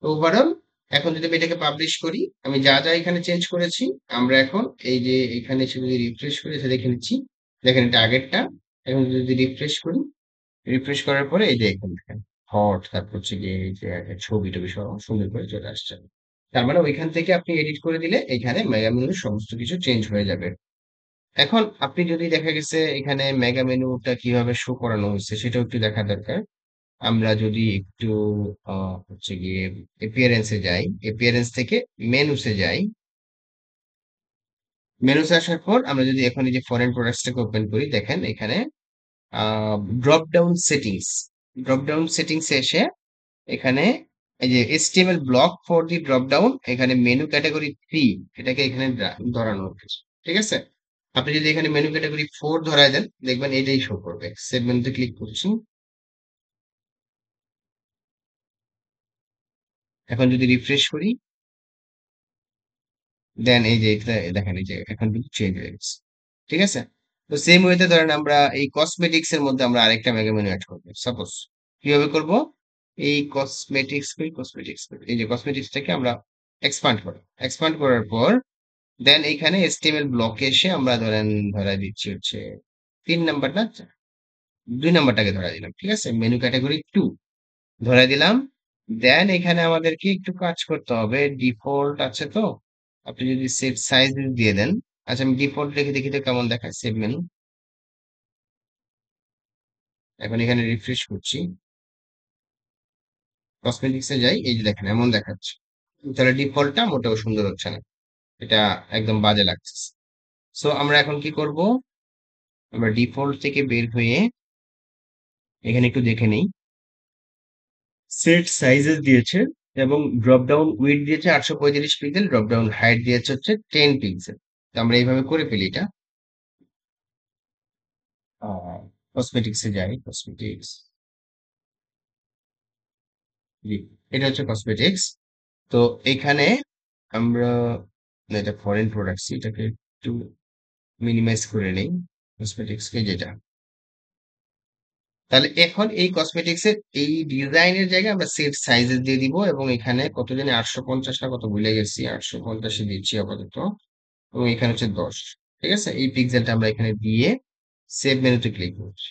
তো ওভারঅল এখন যদি আমি এটাকে পাবলিশ করি, আমি যা যা এখানে চেঞ্জ করেছি, আমরা এখন এই যে এখানে এসে যদি রিফ্রেশ করি এসে দেখে নিচ্ছি, দেখেন এটা আগেরটা। এখন যদি রিফ্রেশ করি, রিফ্রেশ করার পরে এই যে এখানে দেখেন হট, তারপর হচ্ছে গিয়ে এই যে একটা ছবি টবি সহ সুন্দর করে চলে আসছে। তার মানে ওইখান থেকে আপনি এডিট করে দিলে এখানে মেগা মেনুর সমস্ত কিছু চেঞ্জ হয়ে যাবে। এখন আপনি যদি দেখা গেছে এখানে মেগা মেনুটা কিভাবে শো করানো হয়েছে সেটাও একটু দেখা দরকার। আমরা যদি একটু হচ্ছে গিয়ে এপিয়ারেন্সে যাই, এপিয়ারেন্স থেকে মেনুসে যাই, মেনুসে আসার পর আমরা যদি এখন এই যে ফরেন প্রোডাক্টসটাকে ওপেন করি, দেখেন এখানে drop down settings, drop down সেটিংসে এসে এখানে এই যে HTML block for the drop down, এখানে মেনু ক্যাটাগরি 3 এটাকে এখানে ধরানো হচ্ছে। ঠিক আছে, আপনি যদি এখানে মেনু ক্যাটাগরি 4 ধরায় দেন, দেখবেন এটাই শো করবে। সেভ মেনুতে ক্লিক করছি, এখন যদি রিফ্রেশ করি, দেন এই যে এটা দেখেন এই যে এখন কিন্তু চেঞ্জ হয়ে গেছে। ঠিক আছে, তো সেম ওয়েতে ধরেন আমরা এই কসমেটিক্স এর মধ্যে আমরা আরেকটা মেগা মেনু অ্যাড করবো। সাপোজ কিভাবে করব, এই কসমেটিক্স এই যে কসমেটিক্সটাকে আমরা এক্সপান্ড করি, এক্সপান্ড করার পর দেন এইখানে HTML ব্লকে এসে আমরা ধরেন ধরা দিচ্ছি হচ্ছে 3 নাম্বারটা, 2 নাম্বারটাকে ধরা দিলাম। ঠিক আছে, মেনু ক্যাটাগরি 2 ধরে দিলাম। দেন এখানে আমাদেরকে একটু কাজ করতে হবে, ডিফল্ট আছে তো, আপনি যদি সেভ সাইজ দিয়ে দেন। আচ্ছা আমি ডিফল্ট রেখে দেখি তো কেমন দেখায় সেভ মেনু। এখন এখানে রিফ্রেশ করছি, কসমেটিক্সে যাই, এই যে দেখেন এমন দেখাচ্ছে। তাহলে ডিফল্টটা মোটেও সুন্দর হচ্ছে না, এটা একদম বাজে লাগছে। সো আমরা এখন কি করব, আমরা ডিফল্ট থেকে বের হয়ে এখানে একটু দেখে নেই। সেট সাইজেস দিয়েছে এবং ড্রপ ডাউন উইডথ দিয়েছে 835 পিক্সেল, ড্রপ ডাউন হাইট দিয়েছে হচ্ছে 10 পিক্সেল। তো আমরা এইভাবে করে ফেলি এটা। কসমেটিক্সে যাই, কসমেটিক্স, এটা হচ্ছে কসমেটিক্স। তো এখানে আমরা না, এটা ফরেন প্রোডাক্টস, এটাকে একটু মিনিমাইজ করে নেই, কসমেটিক্স কে যেটা। তাহলে এখন এই কসমেটিক্স এর এই ডিজাইনের জায়গায় আমরা সেট সাইজেস দিয়ে দিব এবং এখানে কত জানি 850 না কত ভুলে গেছি, 850 দিচ্ছি আপাতত, এবং এখানে হচ্ছে 10। ঠিক আছে, এই পিক্সেলটা আমরা এখানে দিয়ে সেভ মেনুতে ক্লিক করছি।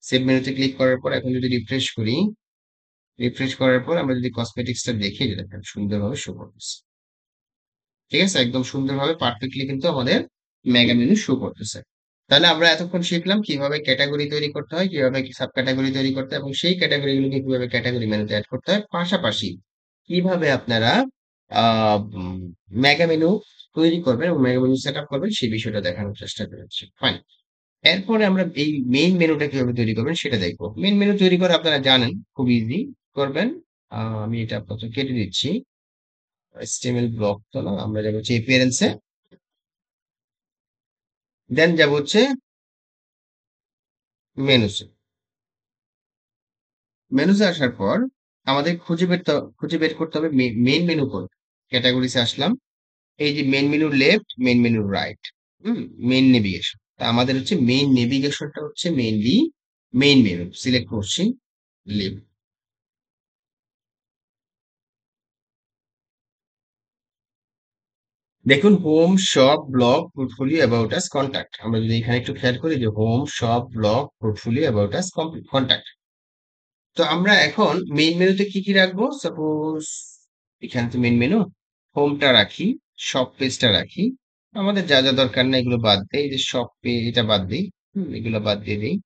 সেভ মেনুতে ক্লিক করার পর এখন যদি রিফ্রেশ করি, রিফ্রেশ করার পর আমরা যদি কসমেটিক্সটা দেখি, যেটা সুন্দরভাবে শো করতেছে। ঠিক আছে, একদম সুন্দরভাবে পারফেক্টলি কিন্তু আমাদের মেগা মেনু শো করতেছে। তাহলে আমরা এতক্ষণ শিখলাম কিভাবে ক্যাটাগরি তৈরি করতে হয়, কিভাবে সাব ক্যাটাগরি তৈরি করতে হয় এবং সেই ক্যাটাগরি গুলোকে কিভাবে ক্যাটাগরি মেনুতে অ্যাড করতে হয়, পাশাপাশি কিভাবে আপনারা মেগা মেনু তৈরি করবেন এবং মেগা মেনু সেট আপ করবেন সেই বিষয়টা দেখানোর চেষ্টা করেছি। ফাইন। এরপরে আমরা এই মেইন মেনুটা কিভাবে তৈরি করবেন সেটা দেখবো। মেইন মেনু তৈরি করে আপনারা জানেন খুব ইজি করবেন। আমি এটা আপাতত কেটে দিচ্ছি। HTML ব্লক তো না, আমরা যাবো হচ্ছে অ্যাপিয়ারেন্সে, দেন যাবো হচ্ছে মেনুসে। মেনুসে আসার পর আমাদের খুঁজে বের করতে হবে মেইন মেনু কোড। ক্যাটাগরিতে আসলাম, এই যে main menu left, main menu right, main navigation. তা আমাদের হচ্ছে মেইন নেভিগেশনটা হচ্ছে মেইনলি মেইন মেনু, সিলেক্ট করছি লেফট। দেখুন home, shop, blog, portfolio, about us, contact. আমরা যদি এখানে একটু খেয়াল করি যে home, shop, blog, portfolio, about us, contact. তো আমরা এখন মেইন মেনুতে কি কি রাখবো? সাপোজ এখানে তো মেইন মেনু, হোমটা রাখি, শপ পেজটা রাখি, আমাদের যা যা দরকার না এগুলো বাদ দেই, এই যে শপ পেজ এটা বাদ দিই, এগুলো বাদ দিয়ে দিই।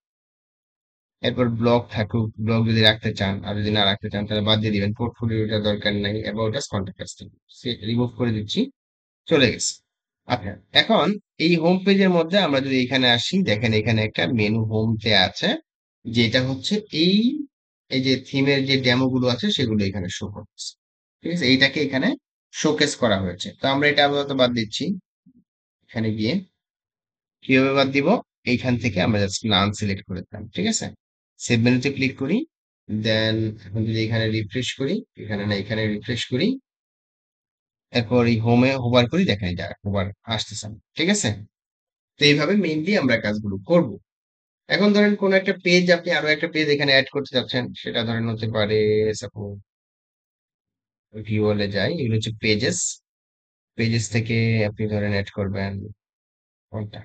এরপর ব্লগ থাকুক, ব্লগ যদি রাখতে চান, আর যদি না রাখতে চান তাহলে বাদ দিয়ে দিবেন। পোর্টফোলিওটা দরকার নাই, about us, contact us remove করে দিচ্ছি, চলে গেছে। আচ্ছা, এখন এই হোম পেজের মধ্যে আমরা যদি এখানে আসি, দেখেন এখানে একটা মেনু হোমতে আছে, যেটা হচ্ছে এই এই যে থিমের যে ডেমো গুলো আছে সেগুলো এখানে শো করতেছে। ঠিক আছে, এইটাকে এখানে শোকেস করা হয়েছে। তো আমরা এটা আপাতত বাদ দিচ্ছি। এখানে গিয়ে কিভাবে বাদ দিব, এইখান থেকে আমরা জাস্ট নান সিলেক্ট করে দিলাম। ঠিক আছে, সেভ মেনুতে ক্লিক করি, দেন এখন যদি এখানে রিফ্রেশ করি, এখানে না এখানে রিফ্রেশ করি, এরপর এই হোমে হোভার করি, দেখেন এটা হোভার আসতেছে না। ঠিক আছে, তো এইভাবে মেইনলি আমরা কাজগুলো করব। এখন ধরেন কোন একটা পেজ, আপনি আরো একটা পেজ এখানে অ্যাড করতে চাচ্ছেন, সেটা ধরেন হতে পারে সাপোজ ভিউয়ালে যাই, এগুলো হচ্ছে পেজেস। পেজেস থেকে আপনি ধরেন অ্যাড করবেন কোনটা,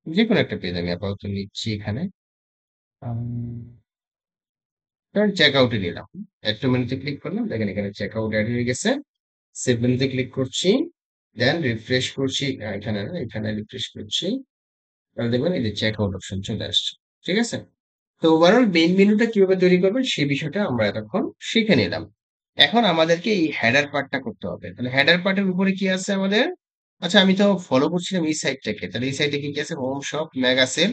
যে কোনো একটা পেজ আমি আপাতত নিচ্ছি এখানে। আম, ধরেন চেক আউটে নিলাম, অ্যাড টু মেনুতে ক্লিক করলাম, দেখেন এখানে চেক আউট অ্যাড হয়ে গেছে। সেভ মেনুতে ক্লিক করছি, দেন রিফ্রেশ করছি, এখানে না এখানে রিফ্রেশ করছি, তাহলে দেখবেন এই যে চেক আউট অপশন চলে আসছে। ঠিক আছে, তো ওভারঅল মেইন মেনুটা কিভাবে তৈরি করবেন সেই বিষয়টা আমরা এতক্ষণ শিখে নিলাম। এখন আমাদেরকে এই হেডার পার্টটা করতে হবে। তাহলে হেডার পার্টের উপরে কি আছে আমাদের? আচ্ছা, আমি তো ফলো করছিলাম এই সাইটটাকে, তাহলে এই সাইটে কি কি আছে? Home, shop, mega sale,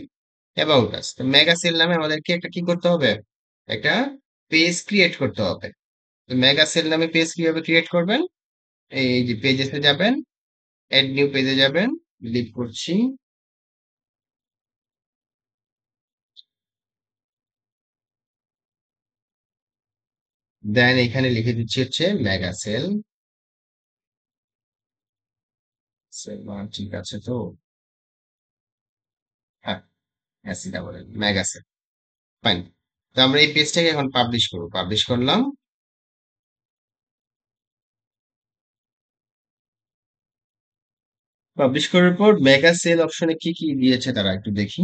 about us. তো মেগা সেল নামে আমাদেরকে একটা কি করতে হবে? একটা পেজ ক্রিয়েট করতে হবে। তো মেগা সেল নামে পেজ কিভাবে ক্রিয়েট করবেন? এই যে পেজেসে যাবেন, এড নিউ পেজে যাবেন, ক্লিক করছি, দেন এখানে লিখে দিচ্ছি হচ্ছে মেগা সেল। ঠিক আছে, তো হ্যাঁ, অ্যাসিড আবার ম্যাগাসেল, ফাইন। তো আমরা এই পেজটাকে এখন পাবলিশ করবো, পাবলিশ করলাম। পাবলিশ করার পর মেগা সেল অপশনে কি কি দিয়েছে তারা একটু দেখি।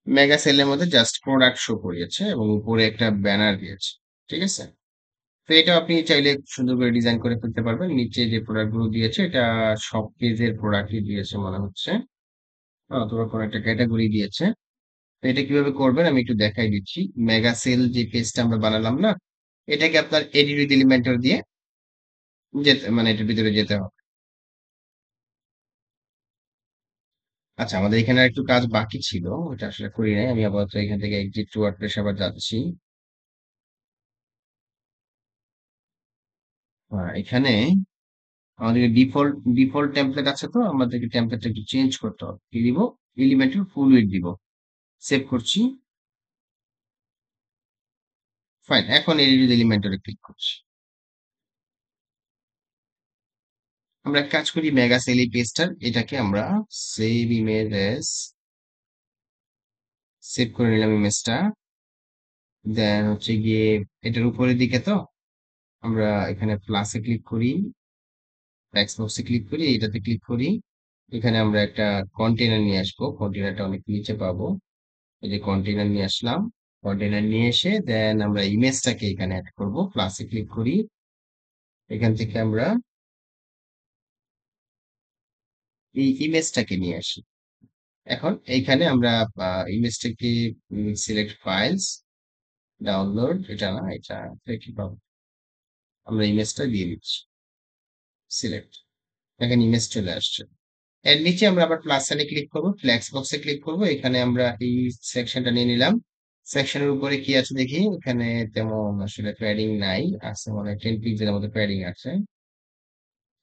মেগা সেলের মধ্যে জাস্ট প্রোডাক্ট শো করিয়েছে এবং উপরে একটা ব্যানার দিয়েছে। ঠিক আছে, তো এটা আপনি চাইলে সুন্দর করে ডিজাইন করে ফেলতে পারবেন। নিচে যে প্রোডাক্ট গুলো দিয়েছে এটা সব পেজের প্রোডাক্টই দিয়েছে মনে হচ্ছে, অথবা কোনো একটা ক্যাটাগরি দিয়েছে। তো এটা কিভাবে করবেন আমি একটু দেখাই দিচ্ছি। মেগা সেল যে পেজটা আমরা বানালাম না, এটাকে আপনার এডিট উইথ এলিমেন্টর দিয়ে যেতে, মানে এটার ভিতরে যেতে হবে। আচ্ছা, আমাদের এখানে একটু কাজ বাকি ছিল, ওটা আসলে করি নাই। আমি আপাতত এখান থেকে এক্সিট টু ওয়ার্ডপ্রেস আবার যাচ্ছি। এখানে আমাদের ডিফল্ট ডিফল্ট টেমপ্লেট আছে, তো আমাদেরকে টেমপ্লেটটা একটু চেঞ্জ করতে হবে। কি দিব? এলিমেন্টের ফুল উইডথ দিব। সেভ করছি। ফাইন, এখন এডিট এলিমেন্টরে ক্লিক করছি। আমরা এক কাজ করি, মেগা সেল এই পেজটার এটাকে আমরা সেভ ইমেজ এস সেভ করে নিলাম ইমেজটা। দেন হচ্ছে গিয়ে এটার উপরের দিকে তো আমরা এখানে প্লাসে ক্লিক করি, টেক্সট বক্সে ক্লিক করি, এটাতে ক্লিক করি। এখানে আমরা একটা কন্টেনার নিয়ে আসবো, কন্টেনারটা অনেক নিচে পাবো। এই যে কন্টেনার নিয়ে আসলাম, কন্টেনার নিয়ে এসে দেন আমরা ইমেজটাকে এখানে অ্যাড করব। প্লাসে ক্লিক করি, এখান থেকে আমরা এই ইমেজটাকে নিয়ে আসি। এখন এইখানে আমরা ইমেজটাকে সিলেক্ট ফাইলস, ডাউনলোড, এটা না, এটা কি পাবো, আমরা ইমেজটা দিয়ে দিচ্ছি, সিলেক্ট। এখানে ইমেজ চলে আসছে। এর নিচে আমরা আবার প্লাস সাইনে ক্লিক করব, ফ্লেক্স বক্সে ক্লিক করব। এখানে আমরা এই সেকশনটা নিয়ে নিলাম। সেকশনের উপরে কি আছে দেখি, এখানে তেমন আসলে প্যাডিং নাই, আছে মানে 10 পিক্সেলের মধ্যে প্যাডিং আছে।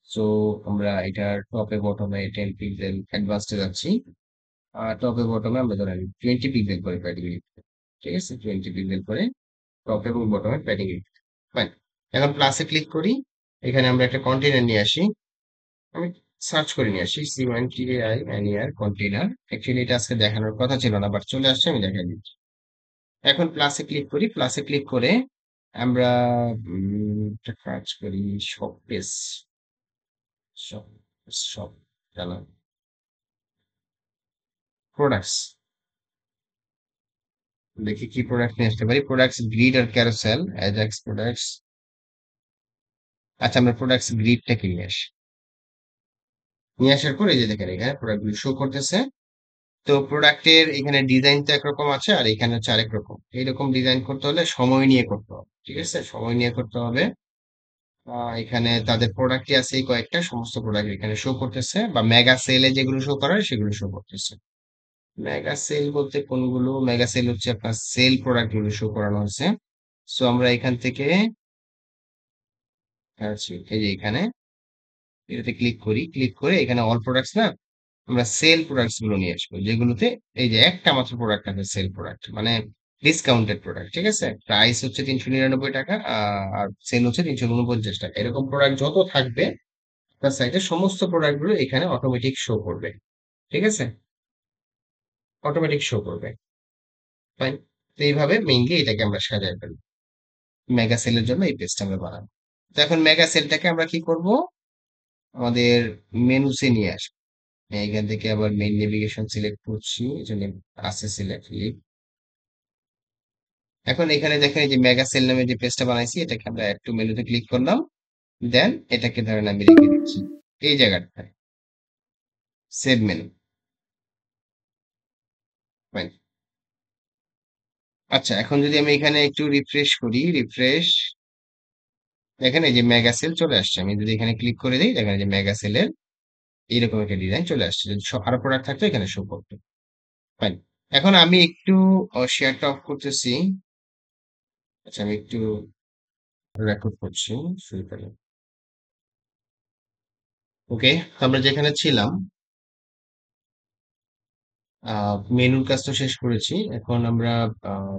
সো আমরা এটার টপে বটমে 10 পিক্সেল অ্যাডভান্সডে যাচ্ছি। আর টপে বটমে আমরা ধরেন 20 পিক্সেল করে প্যাডিং লিখতে, ঠিক আছে, 20 পিক্সেল করে টপ এবং বটমে প্যাডিং লিখতে। ফাইন, এখন প্লাসে ক্লিক করি। এখানে আমরা একটা কন্টেনার নিয়ে আসি। আমি সার্চ করে নিয়ে আসি CONTAINER কন্টেইনার। অ্যাকচুয়ালি এটা আজকে দেখানোর কথা ছিল না, বাট চলে আসছে, আমি দেখাই দিচ্ছি। এখন প্লাসে ক্লিক করি, প্লাসে ক্লিক করে আমরা একটা কাজ করি, শপ পেজ, শপ শপ চালাম, প্রোডাক্টস, দেখি কি প্রোডাক্ট নিয়ে আসতে পারি। প্রোডাক্টস গ্রিড আর ক্যারোসেল, অ্যাজাক্স প্রোডাক্টস। আচ্ছা, আমরা প্রোডাক্টস গ্রিডটাকে নিয়ে আসি। নিয়ে আসার পর এই যে দেখেন এখানে প্রোডাক্টগুলো শো করতেছে। তো প্রোডাক্টের এখানে ডিজাইন তো একরকম আছে, আর এখানে হচ্ছে আরেক রকম। এইরকম ডিজাইন করতে হলে সময় নিয়ে করতে হবে, ঠিক আছে, সময় নিয়ে করতে হবে। এখানে তাদের প্রোডাক্টই আছে এই কয়েকটা, সমস্ত প্রোডাক্ট এখানে শো করতেছে, বা মেগা সেলে যেগুলো শো করার সেগুলো শো করতেছে। মেগা সেল বলতে কোনগুলো? মেগা সেল হচ্ছে আপনার সেল প্রোডাক্ট গুলো শো করানো হয়েছে। সো আমরা এখান থেকে এই যে এখানে এটাতে ক্লিক করি, ক্লিক করে এখানে অল প্রোডাক্টস না, আমরা সেল প্রোডাক্টস গুলো নিয়ে আসবো, যেগুলোতে এই যে একটা মাত্র প্রোডাক্ট আছে সেল প্রোডাক্ট, মানে ডিসকাউন্টেড প্রোডাক্ট, ঠিক আছে। প্রাইস হচ্ছে 399 টাকা, আর সেল হচ্ছে 349 টাকা। এরকম প্রোডাক্ট যত থাকবে তার সাইটে, সমস্ত প্রোডাক্ট গুলো এখানে অটোমেটিক শো করবে, ঠিক আছে, অটোমেটিক শো করবে। ফাইন, তো এইভাবে মেইনলি এটাকে আমরা সাজাই ফেলবো। মেগা সেলের জন্য এই পেজটা আমরা বানাবো। তো এখন মেগা সেলটাকে আমরা কি করব, আমাদের মেনুতে নিয়ে আসবো। এখান থেকে আবার মেইন নেভিগেশন সিলেক্ট করছি, এই জন্য আছে সিলেক্ট। এখন এখানে দেখেন এই যে মেগা সেল নামে যে পেজটা বানাইছি, এটাকে আমরা অ্যাড টু মেনুতে ক্লিক করলাম। দেন এটাকে ধরেন আমি রেখে দিচ্ছি এই জায়গাটায়, সেভ মেনু। ফাইন। আচ্ছা, এখন যদি আমি এখানে একটু রিফ্রেশ করি, রিফ্রেশ, দেখেন এই যে মেগা সেল চলে আসছে। আমি যদি এখানে ক্লিক করে দিই, দেখেন এই যে মেগা সেলের এইরকম একটা ডিজাইন চলে আসছে। যদি আরো প্রোডাক্ট থাকতো এখানে শো করতো। ফাইন, এখন আমি একটু শেয়ারটা অফ করতেছি। আচ্ছা, আমি একটু রেকর্ড করছি, শুরু করি। ওকে, আমরা যেখানে ছিলাম, মেনুর কাজ তো শেষ করেছি। এখন আমরা আহ,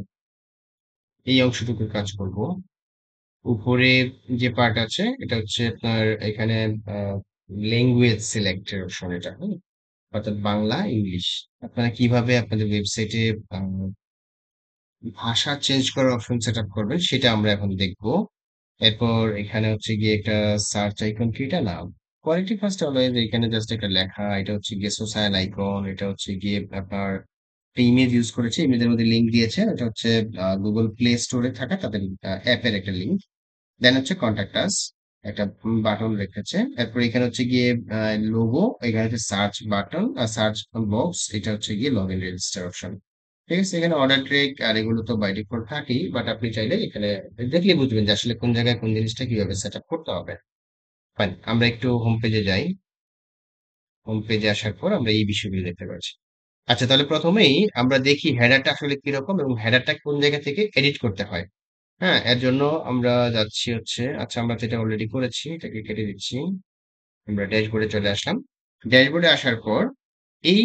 এই অংশটুকুর কাজ করব। উপরে যে পার্ট আছে এটা হচ্ছে আপনার এখানে ল্যাঙ্গুয়েজ সিলেক্টের অপশন, এটা অর্থাৎ বাংলা, ইংলিশ। আপনারা কিভাবে আপনাদের ওয়েবসাইটে ভাষা চেঞ্জ করার অপশন সেট আপ করবেন সেটা আমরা এখন দেখব। এরপর এখানে হচ্ছে গিয়ে একটা সার্চ আইকন, কি এটা নাম, কোয়ালিটি ফার্স্ট অলওয়েজ, এখানে জাস্ট একটা লেখা, এটা হচ্ছে গিয়ে সোশ্যাল আইকন, এটা হচ্ছে গিয়ে আপনার ইমেজ ইউজ করেছে, ইমেজের মধ্যে লিঙ্ক দিয়েছে, এটা হচ্ছে গুগল প্লে স্টোরে থাকা তাদের অ্যাপের একটা লিঙ্ক। দেন হচ্ছে কন্টাক্ট আস, একটা বাটন রেখেছে। এরপর এখানে হচ্ছে গিয়ে লোগো, এখানে হচ্ছে সার্চ বাটন আর সার্চ বক্স, এটা হচ্ছে গিয়ে লগ ইন রেজিস্টার অপশন, ঠিক আছে। এখানে অর্ডার ট্রেক আর এগুলো তো বাই ডিফল্ট থাকেই, বাট আপনি চাইলে এখানে দেখলে বুঝবেন যে আসলে কোন জায়গায় কোন জিনিসটা কিভাবে সেট আপ করতে হবে। ফাইন, আমরা একটু হোম পেজে যাই। হোম পেজে আসার পর আমরা এই বিষয়গুলো দেখতে পাচ্ছি। আচ্ছা, তাহলে প্রথমেই আমরা দেখি হেডারটা আসলে কিরকম এবং হেডারটা কোন জায়গা থেকে এডিট করতে হয়। হ্যাঁ, এর জন্য আমরা যাচ্ছি হচ্ছে, আচ্ছা আমরা তো এটা অলরেডি করেছি, এটাকে কেটে দিচ্ছি। আমরা ড্যাশবোর্ডে চলে আসলাম। ড্যাশবোর্ডে আসার পর এই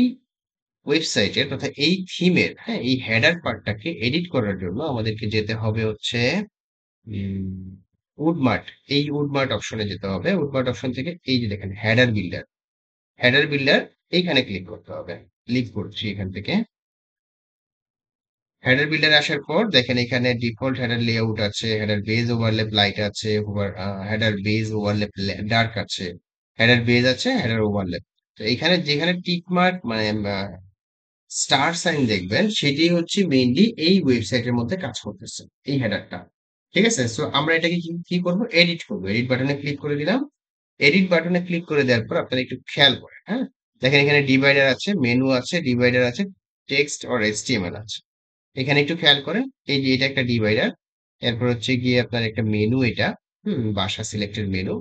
ওয়েবসাইটের তথা এই থিমের, হ্যাঁ, এই হেডার পার্টটাকে এডিট করার জন্য আমাদেরকে যেতে হবে হচ্ছে উডমার্ট। এই উডমার্ট অপশনে যেতে হবে। উডমার্ট অপশন থেকে এই যে দেখেন হেডার বিল্ডার, হেডার বিল্ডার এইখানে ক্লিক করতে হবে। ক্লিক করছি এখান থেকে। হেডার বিল্ডার আসার পর দেখেন এখানে ডিফল্ট হেডার লেআউট আছে, হেডার বেজ ওভারল্যাপ লাইট আছে, হেডার বেজ ওভারল্যাপ ডার্ক আছে, হেডার বেজ আছে, হেডার ওভারল্যাপ। তো এখানে যেখানে টিক মার্ক মানে স্টার সাইন দেখবেন সেটি হচ্ছে মেইনলি এই ওয়েবসাইটের মধ্যে কাজ করতেছে, এই হেডারটা। ঠিক আছে, সো আমরা এটাকে কি কি করবো, এডিট করবো। এডিট বাটনে ক্লিক করে দিলাম। এডিট বাটনে ক্লিক করে দেওয়ার পর আপনারা একটু খেয়াল করেন, হ্যাঁ, দেখেন এখানে ডিভাইডার আছে, মেনু আছে, ডিভাইডার আছে, টেক্সট অর এইচটিএমএল আছে। এখানে একটু খেয়াল করেন, এই যে এটা একটা ডিভাইডার, এরপর হচ্ছে গিয়ে আপনার একটা মেনু, এটা বাসা সিলেক্টেড মেনু,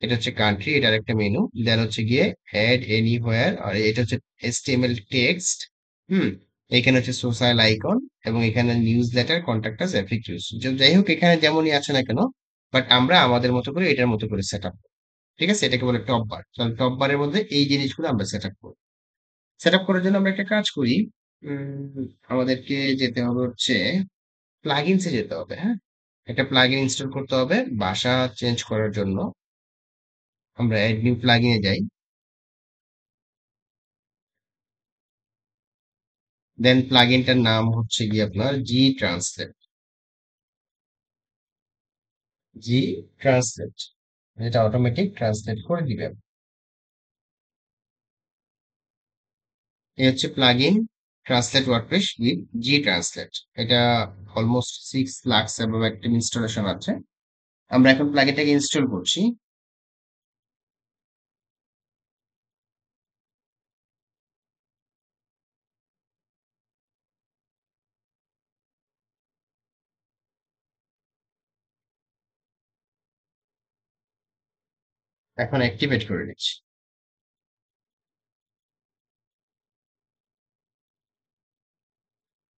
এটা হচ্ছে কান্ট্রি, এটার একটা মেনু, দেন হচ্ছে গিয়ে অ্যাড এনিহোয়ার, আর এটা হচ্ছে এচটিএমএল টেক্সট। হুম এখানে হচ্ছে সোশ্যাল আইকন, এবং এখানে নিউজ লেটার, কন্ট্যাক্টাস, এফিকিউস। যাই হোক এখানে যেমনই আছে না কেন, বাট আমরা আমাদের মতো করে এটার মতো করে সেট আপ। ঠিক আছে, এটাকে বলে টপ বার। তাহলে টপ বারের মধ্যে এই জিনিসগুলো আমরা সেট আপ করবো। সেট আপ করার জন্য আমরা একটা কাজ করি, আমাদেরকে যেতে হবে হচ্ছে প্লাগইনসে যেতে হবে। হ্যাঁ, একটা প্লাগইন ইনস্টল করতে হবে ভাষা চেঞ্জ করার জন্য। আমরা অ্যাড নিউ প্লাগইনে যাই, দেন প্লাগইনটার নাম হচ্ছে গিয়ে আপনার জি ট্রান্সলেট। জি ট্রান্সলেট, যেটা অটোমেটিক ট্রান্সলেট করে দিবে। এই হচ্ছে plugin translate WordPress with G translate. এটা অলমোস্ট 6 লাখ এবং একটা ইনস্টলেশন আছে। আমরা এখন প্লাগইনটাকে ইনস্টল করছি। এখন অ্যাক্টিভেট করে নিচ্ছি।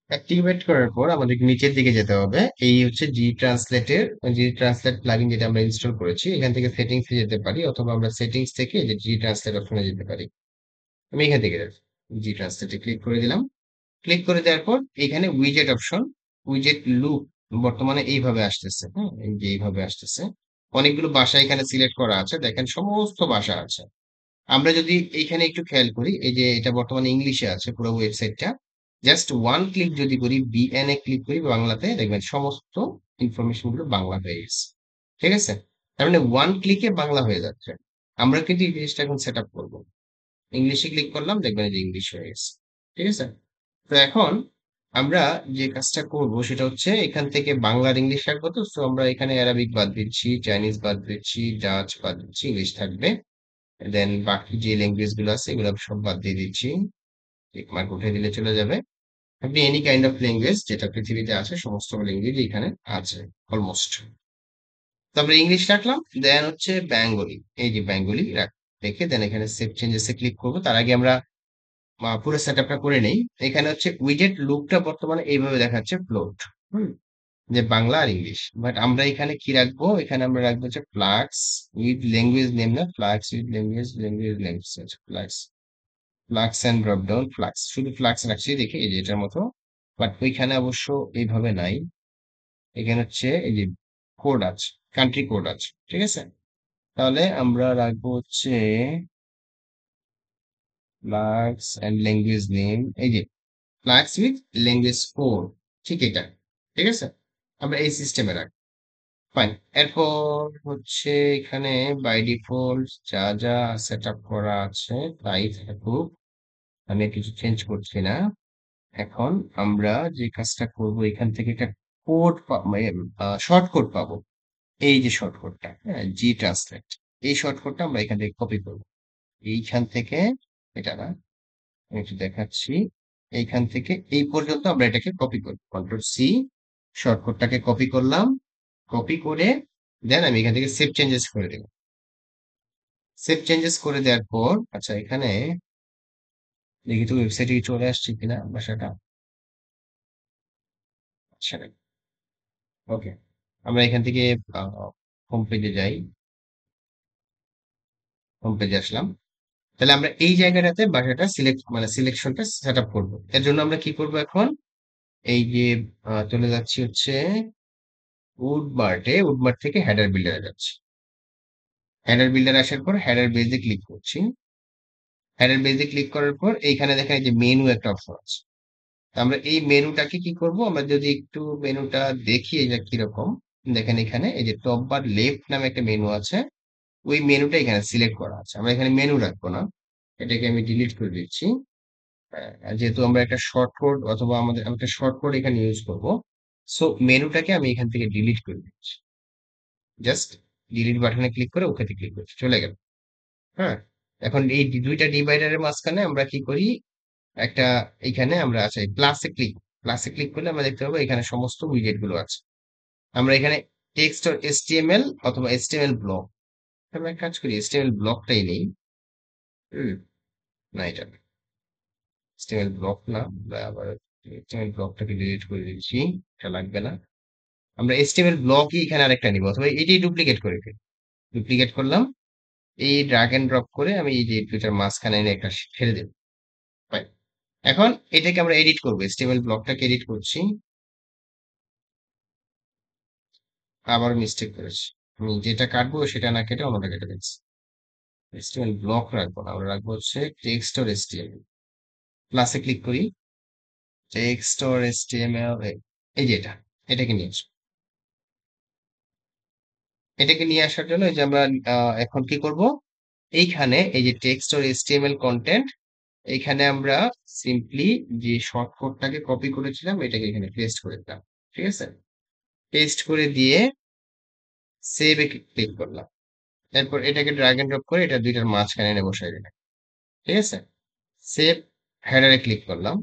অ্যাক্টিভেট করার পর আমাদের নিচের দিকে যেতে হবে। এই হচ্ছে জি ট্রান্সলেট প্লাগইন যেটা আমরা ইনস্টল করেছি। এখান থেকে সেটিংস এ যেতে পারি, অথবা আমরা সেটিংস থেকে এই যে জি ট্রান্সলেট অপশনে যেতে পারি। আমি এখান থেকে জি ট্রান্সলেটে ক্লিক করে দিলাম। ক্লিক করে দেওয়ার পর এখানে উইজেট অপশন, উইজেট লুক বর্তমানে এইভাবে আসতেছে। হ্যাঁ, এই যে এইভাবে আসতেছে। অনেকগুলো ভাষা এখানে সিলেক্ট করা আছে, দেখেন সমস্ত ভাষা আছে। আমরা যদি এইখানে একটু খেয়াল করি, এই যে এটা বর্তমানে ইংলিশে আছে পুরো ওয়েবসাইটটা। জাস্ট ওয়ান ক্লিক যদি করি, বিএন এ ক্লিক করি বাংলাতে, দেখবেন সমস্ত ইনফরমেশন গুলো বাংলা হয়ে গেছে। ঠিক আছে, তার মানে ওয়ান ক্লিকে বাংলা হয়ে যাচ্ছে। আমরা কিন্তু এই জিনিসটা এখন সেট আপ করবো। ইংলিশে ক্লিক করলাম, দেখবেন যে ইংলিশ হয়ে গেছে। ঠিক আছে, তো এখন আমরা যে কাজটা করব সেটা হচ্ছে এখান থেকে বাংলার ইংলিশ রাখবো। তো so আমরা এখানে অ্যারাবিক বাদ দিচ্ছি, চাইনিজ বাদ দিচ্ছি, ডাচ বাদ দিচ্ছি, ইংলিশ থাকবে। দেন বাকি যে ল্যাঙ্গুয়েজ গুলো আছে এগুলো সব বাদ দিয়ে দিচ্ছি। টিক মার্ক উঠে দিলে চলে যাবে। আপনি এনি কাইন্ড অফ ল্যাঙ্গুয়েজ যেটা পৃথিবীতে আছে সমস্ত ল্যাঙ্গুয়েজ এখানে আছে অলমোস্ট। তো আমরা ইংলিশ রাখলাম, দেন হচ্ছে বেঙ্গলি, এই যে বেঙ্গলি রেখে দেন এখানে সেভ চেঞ্জেস এ ক্লিক করবো। তার আগে আমরা পুরো সেট আপটা করে নেই। এখানে হচ্ছে উইজেট লুকটা বর্তমানে এইভাবে দেখাচ্ছে ফ্লোট, যে বাংলা আর ইংলিশ। বাট আমরা এখানে কি রাখবো, এখানে আমরা রাখবো হচ্ছে ফ্লাক্স উইথ ল্যাঙ্গুয়েজ নেম, না flux with language flux, flux and drop down flux, শুধু ফ্লাক্স রাখছি দেখি এই যে এটার মতো। বাট ওইখানে অবশ্য এইভাবে নাই, এখানে হচ্ছে এই যে কোড আছে, কান্ট্রি কোড আছে। ঠিক আছে, তাহলে আমরা রাখবো হচ্ছে ফ্লাক্স এন্ড ল্যাঙ্গুয়েজ নেম, এই যে ফ্লাক্স উইথ ল্যাঙ্গুয়েজ কোড, ঠিক এটা। ঠিক আছে, আমরা এই সিস্টেমে রাখবো। ফাইন, এরপর হচ্ছে এখানে বাই ডিফল্ট যা যা সেট আপ করা আছে তাই থাকুক, আমি আর কিছু চেঞ্জ করছি না। এখন আমরা যে কাজটা করব, এখান থেকে একটা কোড শর্টকট পাবো। এই যে শর্টকটটা, হ্যাঁ, জি ট্রান্সলেট, এই শর্টকটটা আমরা এখান থেকে কপি করব। এইখান থেকে, এটা না, আমি একটু দেখাচ্ছি, এইখান থেকে এই পর্যন্ত আমরা এটাকে কপি করব। কন্ট্রোল সি, শর্টকটটাকে কপি করলাম। কপি করে দেন আমি এখান থেকে সেভ চেঞ্জেস করে দেব। সেভ চেঞ্জেস করে দেওয়ার পর আচ্ছা এখানে দেখি তো ওয়েবসাইটে চলে আসছে কিনা ভাষাটা। আচ্ছা ওকে, আমরা এখান থেকে হোম পেজে যাই। হোম পেজে আসলাম। তাহলে আমরা এই জায়গাটাতে ভাষাটা সিলেক্ট মানে সিলেকশনটা সেট আপ করবো। এর জন্য আমরা কি করব এখন, এই যে চলে যাচ্ছি হচ্ছে উডমার্ট থেকে হেডার বিল্ডারে যাচ্ছি। হেডার বিল্ডার আসার পর হেডার বেজে ক্লিক করছি। হেডার বেজে ক্লিক করার পর এইখানে দেখেন এই যে মেনু একটা অপশন আছে। তো আমরা এই মেনুটাকে কি করব, আমরা যদি একটু মেনুটা দেখি এটা কিরকম, দেখেন এখানে এই যে টপ বার লেফট নামে একটা মেনু আছে, ওই মেনুটা এখানে সিলেক্ট করা আছে। আমরা এখানে মেনু রাখবো না, এটাকে আমি ডিলিট করে দিচ্ছি। যেহেতু আমরা একটা শর্টকাট অথবা আমাদের আমি একটা শর্টকাট এখানে ইউজ করব, সো মেনুটাকে আমি এখান থেকে ডিলিট করে দিচ্ছি। জাস্ট ডিলিট বাটনে ক্লিক করে ওকেতে ক্লিক করছি, চলে গেল। হ্যাঁ, এখন এই দুইটা ডিভাইডারের মাঝখানে আমরা কি করি, একটা এখানে আমরা আছে প্লাসে ক্লিক করলে আমরা দেখতে পাবো এখানে সমস্ত উইজেট গুলো আছে। আমরা এখানে টেক্সট অর এসটিএমএল অথবা এসটিএমএল ব্লক, আমরা এক কাজ করি এসটিএমএল ব্লকটাই নেই। হুম, না এটা এসটিএমএল ব্লক না, আমরা আবার এসটিএমএল ব্লকটাকে ডিলিট করে দিচ্ছি, এটা লাগবে না। আমরা এসটিএমএল ব্লকই এখানে আরেকটা নিব, অথবা এটাই ডুপ্লিকেট করে ফেলি। ডুপ্লিকেট করলাম, এই ড্রাগ এন্ড ড্রপ করে আমি এই যে দুইটার মাঝখানে এনে একটা ছেড়ে দেব। Fine. এখন এটাকে আমরা এডিট করবো, এসটিএমএল ব্লকটাকে এডিট করছি। আবার মিস্টেক করেছি, আমি যেটা কাটবো সেটা না কেটে অন্যটা কেটে দিচ্ছি। এসটিএমএল ব্লক রাখবো না, আমরা রাখবো হচ্ছে টেক্সট অর এসটিএমএল। প্লাসে ক্লিক করি, টেক্সট অর এসটিএমএল, এই যে এটাকে নিয়ে আসবো। এটাকে নিয়ে আসার জন্য এই যে আমরা এখন কি করব, এইখানে এই যে টেক্সট অর এসটিএমএল কন্টেন্ট, এইখানে আমরা সিম্পলি যে শর্টকাটটাকে কপি করেছিলাম এটাকে এখানে পেস্ট করে দিলাম। ঠিক আছে, পেস্ট করে দিয়ে সেভ এ ক্লিক করলাম। এরপর এটাকে ড্র্যাগ এন্ড ড্রপ করে এটা দুইটার মাঝখানে এনে বসাই দিলাম। ঠিক আছে, সেভ, হেডারে ক্লিক করলাম,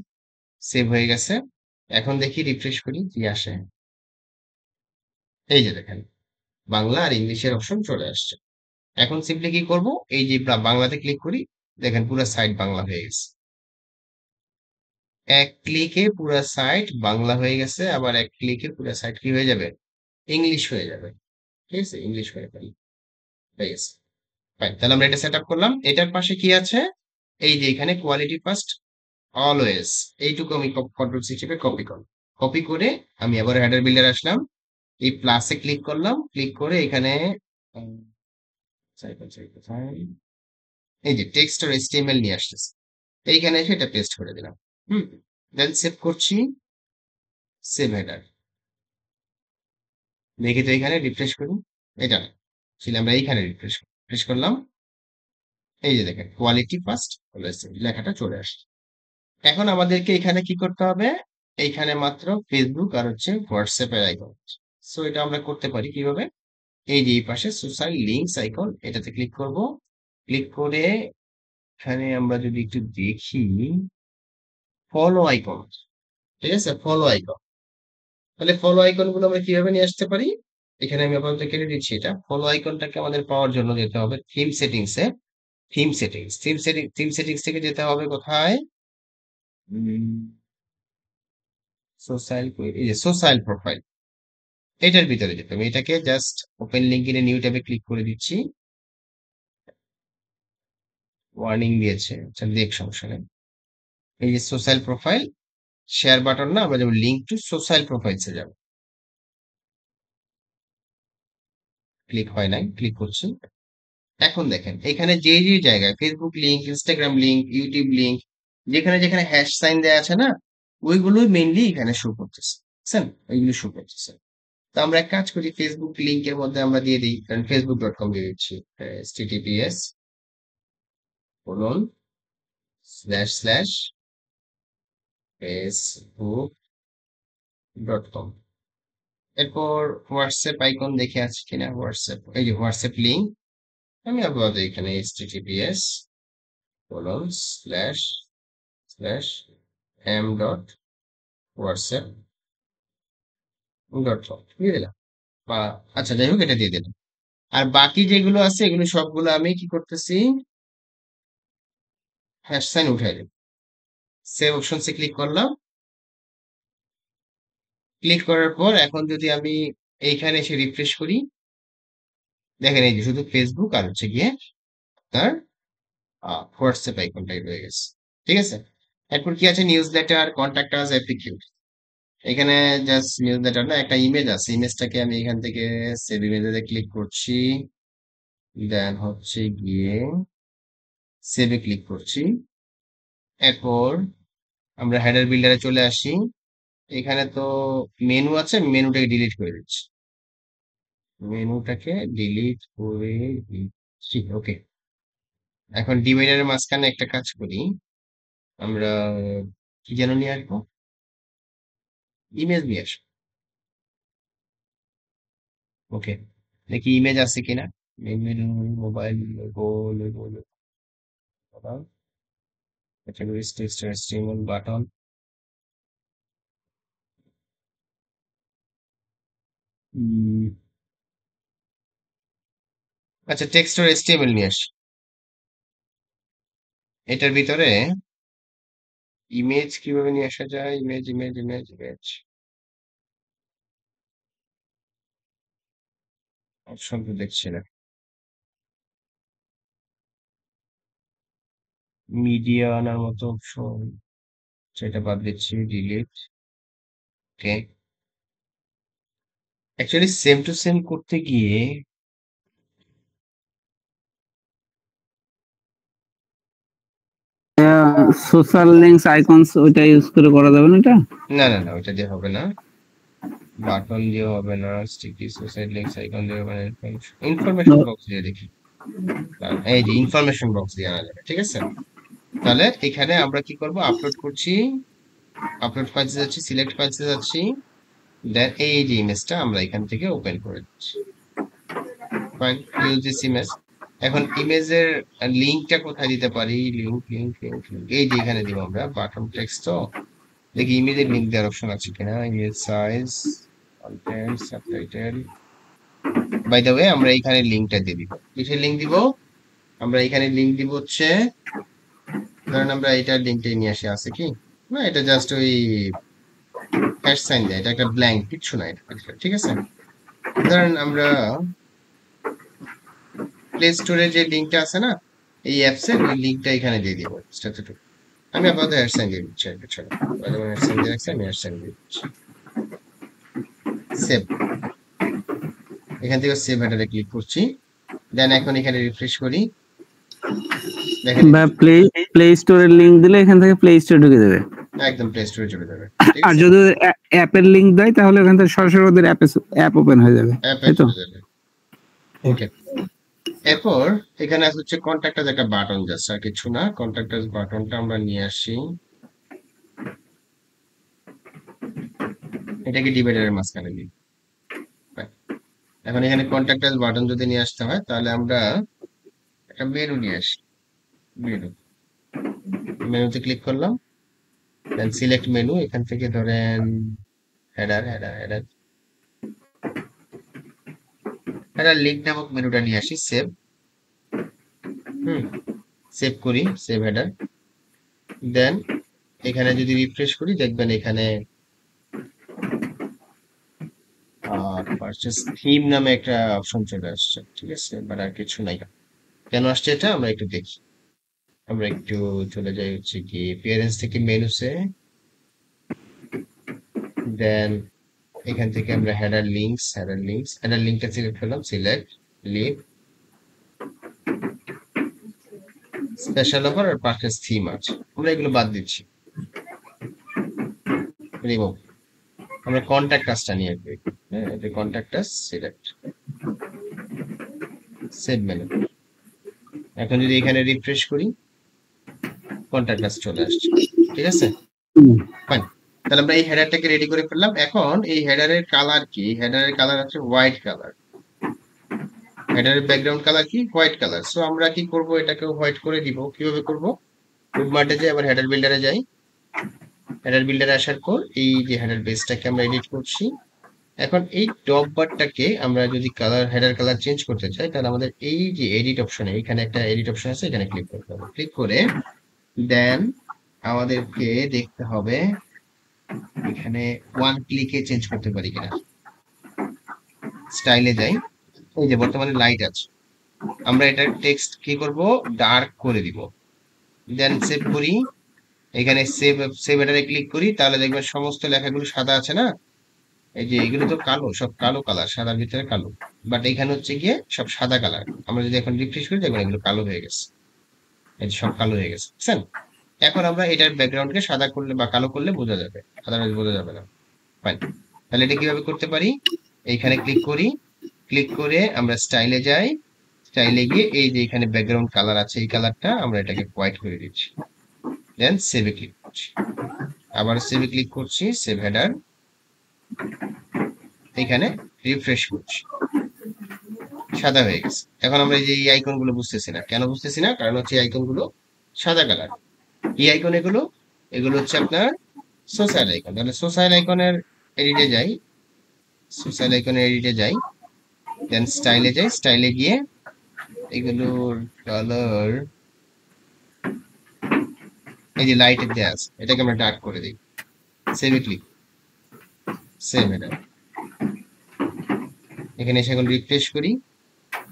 সেভ হয়ে গেছে। এখন দেখি রিফ্রেশ করি কি আসে। এই যে দেখেন বাংলা আর ইংলিশের অপশন চলে আসছে। এখন সিম্পলি কি করব, এই যে বাংলাতে ক্লিক করি, দেখেন পুরো সাইট বাংলা হয়ে গেছে। এক ক্লিকে পুরো সাইট বাংলা হয়ে গেছে, আবার এক ক্লিকে পুরো সাইট কি হয়ে যাবে, ইংলিশ হয়ে যাবে। ঠিক আছে, ইংলিশ হয়ে গেছে। Fine, তাহলে আমরা এটা সেট আপ করলাম। এটার পাশে কি আছে, এই যে এখানে কোয়ালিটি ফার্স্ট অলওয়েজ, এইটুকু আমি কন্ট্রোল সি চেপে কপি করলাম। কপি করে আমি আবার হেডার বিল্ডার আসলাম, এই প্লাসে ক্লিক করলাম, ক্লিক করে এখানে উম, এই যে টেক্সট আর এসটিএমএল নিয়ে আসতেছে, এইখানে এসে এটা পেস্ট করে দিলাম। হুম, দেন সেভ করছি, সেভ হেডার। দেখি তো এখানে রিফ্রেশ করি, এটা না, ছিল আমরা এইখানে রিফ্রেশ করলাম, এই যে দেখেন কোয়ালিটি ফার্স্ট লেখাটা চলে আসছে। এখন আমাদেরকে এখানে কি করতে হবে, এইখানে মাত্র ফেসবুক আর হচ্ছে হোয়াটসঅ্যাপ এর আইকন। সো এটা আমরা করতে পারি কিভাবে, এই যে এই পাশে সোশ্যাল লিঙ্কস আইকন, এটাতে ক্লিক করব। ক্লিক করে এখানে আমরা যদি একটু দেখি, ফলো আইকন, ঠিক আছে, ফলো আইকন। তাহলে ফলো আইকন গুলো আমরা কিভাবে নিয়ে আসতে পারি, এখানে আমি আপাতত কেটে দিচ্ছি। এটা ফলো আইকনটাকে আমাদের পাওয়ার জন্য যেতে হবে থিম সেটিংসে। থিম সেটিংস থেকে যেতে হবে কোথায়, সোশ্যাল, এই যে সোশ্যাল প্রোফাইল, এটার ভিতরে যেতে হবে। এটাকে just open link in new ট্যাবে ক্লিক করে দিচ্ছি। ওয়ার্নিং দিয়েছে, আচ্ছা দেখ সমস্যা নেই। এই যে সোশ্যাল প্রোফাইল, শেয়ার বাটন না, আমরা যাবো লিঙ্ক টু সোশ্যাল প্রোফাইলসে যাব। ক্লিক হয় নাই, ক্লিক করছি। এখন দেখেন এখানে যে যে জায়গায় Facebook link, Instagram link, YouTube link, যেখানে যেখানে হ্যাশ সাইন দেওয়া আছে না, ওইগুলোই মেইনলি এখানে শো করতেছে, বুঝছেন, ওইগুলো শো করতেছে। তো আমরা এক কাজ করি, ফেসবুক লিঙ্কের মধ্যে আমরা দিয়ে দিই, কারণ facebook.com দিয়ে দিচ্ছি, https://facebook.com। এরপর হোয়াটসঅ্যাপ আইকন দেখে আছে কিনা, হোয়াটসঅ্যাপ, এই যে হোয়াটসঅ্যাপ লিঙ্ক, আমি আবার এখানে https://m.whatsapp.com দিয়ে দিলাম, বা আচ্ছা যাই হোক এটা দিয়ে দিলাম। আর বাকি যেগুলো আছে এগুলো সবগুলো আমি কি করতেছি, হ্যাশ সাইন উঠাই দেব। সেভ অপশনসে ক্লিক করলাম। ক্লিক করার পর এখন যদি আমি এইখানে এসে রিফ্রেশ করি, দেখেন এই যে শুধু ফেসবুক আর হচ্ছে গিয়ে তার হোয়াটসঅ্যাপ আইকনটাই রয়ে গেছে। ঠিক আছে, এরপর কি আছে, news letter, contact us, FAQ. এখানে জাস্ট নিউজ লেটার না, একটা ইমেজ আছে, ইমেজটাকে আমি এখান থেকে সেভ ইমেজে ক্লিক করছি, দেন হচ্ছে গিয়ে সেভে ক্লিক করছি। এরপর আমরা হেডার বিল্ডারে চলে আসি। এখানে তো মেনু আছে, মেনুটাকে ডিলিট করে দিচ্ছি, মেনুটাকে ডিলিট করে দিচ্ছি। ওকে, এখন ডিভাইডারের মাঝখানে একটা কাজ করি, আমরা কি যেন নিয়ে আসবো, ইমেজ নিয়ে আসবো। ওকে, দেখি ইমেজ আছে কিনা। Menu, mobile, categories, text, HTML button. আচ্ছা, টেক্সট আর HTML নিয়ে আসি। এটার ভিতরে ইমেজ কিভাবে নিয়ে আসা যায়, image image image image, option তো দেখছি না। মিডিয়া আনার মতো অপশন, সেটা বাদ দিচ্ছি, delete. Okay, actually same to same করতে গিয়ে সোশ্যাল লিঙ্কস আইকনস ওইটা ইউজ করে করা যাবে না এটা? না না না, ওইটা দিয়ে হবে না, বাটন দিয়ে হবে না, স্টিকি সুসাইড লিংকস আইকন দিয়ে হবে না, ইনফরমেশন বক্স দিয়ে দেখি। এই যে ইনফরমেশন বক্স দিয়ে আনা যাবে। ঠিক আছে, তাহলে এখানে আমরা কি করব, আপলোড করছি, আপলোড ফাইলসে যাচ্ছি, সিলেক্ট ফাইলসে যাচ্ছি, দেন এই যে ইমেজটা আমরা এখান থেকে ওপেন করে দিচ্ছি। Fine, use this image. এখন ইমেজের লিংকটা কোথায় দিতে পারি, লিংক লিংক লিংক লিংক, এই যে এখানে দিব আমরা, বাটন টেক্সট। তো দেখি ইমেজের লিংক দেওয়ার অপশন আছে কিনা, image size, content, subtitle. By the way, আমরা এখানে লিংকটা দিয়ে দিব। কিসের লিংক দিব, আমরা এখানে লিংক দিব হচ্ছে, ধরেন আমরা এটার লিংকটাই নিয়ে আসি, আছে কি না, এটা জাস্ট ওই হ্যাশ সাইন দেয়, এটা একটা ব্ল্যাঙ্ক, কিচ্ছু না এটা। ঠিক আছে, ধরেন আমরা প্লে স্টোরে যে লিংকটা আছে না, এই অ্যাপস এর ওই লিংকটা এখানে দিয়ে দিব স্ট্যাটাস। আমি আপাতত হ্যাশ সাইন দিয়ে দিচ্ছি, আর কিছু না, হ্যাশ সাইন দিয়ে রাখছি, আমি হ্যাশ সাইন দিয়ে দিচ্ছি। সেভ, এখান থেকে সেভ হেডারে ক্লিক করছি, দেন এখন এখানে রিফ্রেশ করি, দেখেন বা প্লে স্টোরের লিংক দিলে এখান থেকে প্লে স্টোরে ঢুকে যাবে। একদম প্লে স্টোরে চলে যাবে। ঠিক আর আছে, যদি অ্যাপের লিংক দেয় তাহলে ওখান থেকে সরাসরি ওদের অ্যাপ ওপেন হয়ে যাবে, অ্যাপে তাই তো? চলে যাবে। ওকে, এরপর এখানে আছে হচ্ছে কন্ট্যাক্ট একটা বাটন, যাচ্ছে আর কিছু না, কন্ট্যাক্ট বাটনটা আমরা নিয়ে আসি, এটাকে ডিভাইডারের মাঝখানে দিই। এখন এখানে কন্ট্যাক্ট বাটন যদি নিয়ে আসতে হয়, তাহলে আমরা একটা মেনু নিয়ে আসি, মেনু, মেনুতে ক্লিক করলাম, দেন সিলেক্ট মেনু, এখান থেকে ধরেন header header header header link নামক মেনুটা নিয়ে আসি, সেভ। সেভ করি, সেভ হেডার। দেন এখানে যদি রিফ্রেশ করি, দেখবেন এখানে পারচেস থিম নামে একটা অপশন চলে আসছে। ঠিক আছে, বাট আর কিছু নাই। কেন আসছে এটা আমরা একটু দেখি, আমরা একটু চলে যাই হচ্ছে কি পেরেন্টস থেকে মেনুসে, দেন এখান থেকে আমরা হেডার লিংকটা সিলেক্ট করলাম, সিলেক্ট, লিভ, স্পেশাল অফার আর পারচেস থিম আছে, আমরা এগুলো বাদ দিচ্ছি, রিমুভ। আমরা কন্ট্যাক্ট আসটা নিয়ে আসবো, হ্যাঁ, এটা contact us, select, save menu. এখন যদি এখানে রিফ্রেশ করি, কন্ট্যাক্ট আস চলে আসছে। ঠিক আছে, ফাইন, তাহলে আমরা এই হেডারটাকে রেডি করে ফেললাম। এখন এই হেডারের কালার কি, হেডারের কালার আছে হোয়াইট কালার, হেডারের ব্যাকগ্রাউন্ড কালার কি, হোয়াইট কালার। সো আমরা কি করব, এটাকে হোয়াইট করে দিব। কিভাবে করব, উডমার্টে যাই, আবার হেডার বিল্ডারে যাই, হেডার বিল্ডারে আসার পর এই যে হেডার বেসটাকে আমরা এডিট করছি, এখন এই টপ বারটাকে আমরা যদি কালার হেডার কালার চেঞ্জ করতে চাই তাহলে আমাদের এই যে এডিট অপশনে এখানে একটা এডিট অপশন আছে, এখানে ক্লিক করতে হবে। ক্লিক করে দেন আমাদেরকে দেখতে হবে এখানে ওয়ান ক্লিকে চেঞ্জ করতে পারি কিনা। স্টাইলে যাই, এই যে বর্তমানে লাইট আছে, আমরা এটা টেক্সট কি করব, ডার্ক করে দিব। দেন সেভ করি, এখানে সেভ সেভ এটারে ক্লিক করি, তাহলে দেখবেন সমস্ত লেখাগুলো সাদা আছে না, এই যে এগুলো তো কালো, সব কালো কালার, সাদার ভিতরে কালো, বাট এখানে হচ্ছে গিয়ে সব সাদা কালার। আমরা যদি এখন রিফ্রেশ করি দেখবেন এগুলো কালো হয়ে গেছে, এই যে সব কালো হয়ে গেছে, বুঝছেন? এখন আমরা এটার ব্যাকগ্রাউন্ডকে সাদা করলে বা কালো করলে বোঝা যাবে, আদারওয়াইজ বোঝা যাবে না। ফাইন, তাহলে এটা কিভাবে করতে পারি, এইখানে ক্লিক করি, ক্লিক করে আমরা স্টাইলে যাই, স্টাইলে গিয়ে এই যে এখানে ব্যাকগ্রাউন্ড কালার আছে, এই কালারটা আমরা এটাকে হোয়াইট করে দিচ্ছি। দেন সেভে ক্লিক করছি, আবার সেভে ক্লিক করছি, সেভ হেডার, এখানে রিফ্রেশ করছি, সাদা হয়ে গেছে। এখন আমরা এই যে এই আইকন গুলো বুঝতেছি না, কেন বুঝতেছি না, কারণ হচ্ছে এই আইকন গুলো সাদা কালার। কি আইকন এগুলো, এগুলো হচ্ছে আপনার সোশ্যাল আইকন। তাহলে সোশ্যাল আইকনের এডিটে যাই, সোশ্যাল আইকনের এডিটে যাই, দেন স্টাইলে যাই, স্টাইলে গিয়ে এগুলোর কালার এই যে লাইটের দেয়া আছে, এটাকে আমরা ডার্ক করে দিই, সেভে ক্লিক, সেভ এটা, এখানে এসে এখন রিফ্রেশ করি,